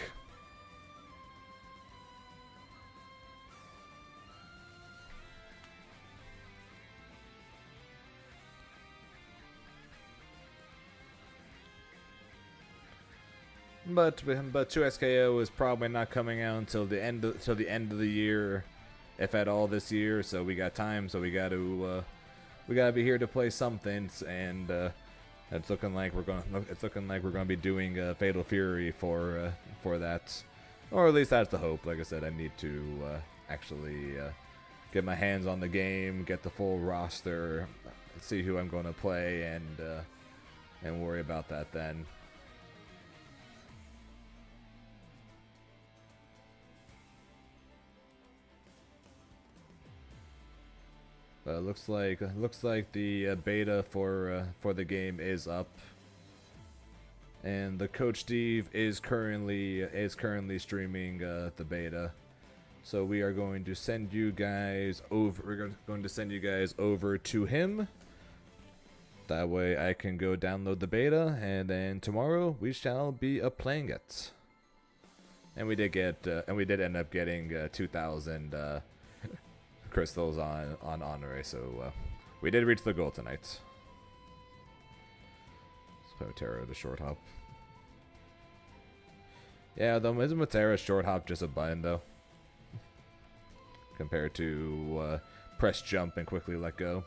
But 2XKO is probably not coming out until the end of the year, if at all this year. So we got time. So we gotta be here to play something, and it's looking like we're gonna be doing Fatal Fury for that, or at least that's the hope. Like I said, I need to actually get my hands on the game, get the full roster, see who I'm going to play, and worry about that then. Looks like the beta for the game is up, and the Coach Steve is currently streaming the beta. So we are going to send you guys over. We're going to send you guys over to him. That way I can go download the beta, and then tomorrow we shall be playing it. And we did end up getting 2,000. Crystals on Honore, so we did reach the goal tonight. Potero to short hop. Yeah, though isn't Matera's short hop just a button though? Compared to press jump and quickly let go.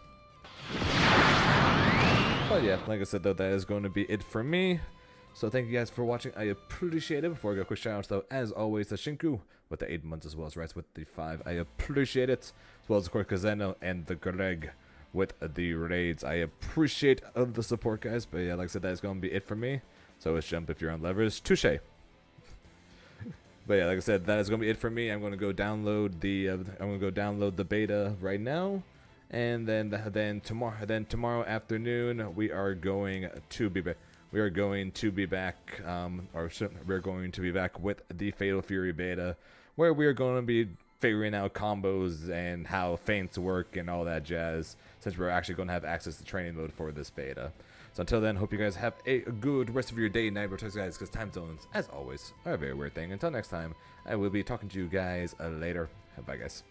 But yeah, like I said though, that is going to be it for me. So thank you guys for watching. I appreciate it. Before I go, quick shout outs though, as always, to Shinku with the 8 months, as well as Rice with the 5. I appreciate it. As well as, of course, Kazeno and the Greg with the raids. I appreciate the support, guys. But yeah, like I said, that is going to be it for me. So let's jump if you're on levers. Touche. But yeah, like I said, that is going to be it for me. I'm going to go download the beta right now. And then tomorrow afternoon we are going to be back. We're going to be back with the Fatal Fury beta, where we are going to be figuring out combos and how feints work and all that jazz, since we're actually going to have access to training mode for this beta. So until then, hope you guys have a good rest of your day and night, guys, because time zones, as always, are a very weird thing. Until next time, I will be talking to you guys later. Bye, guys.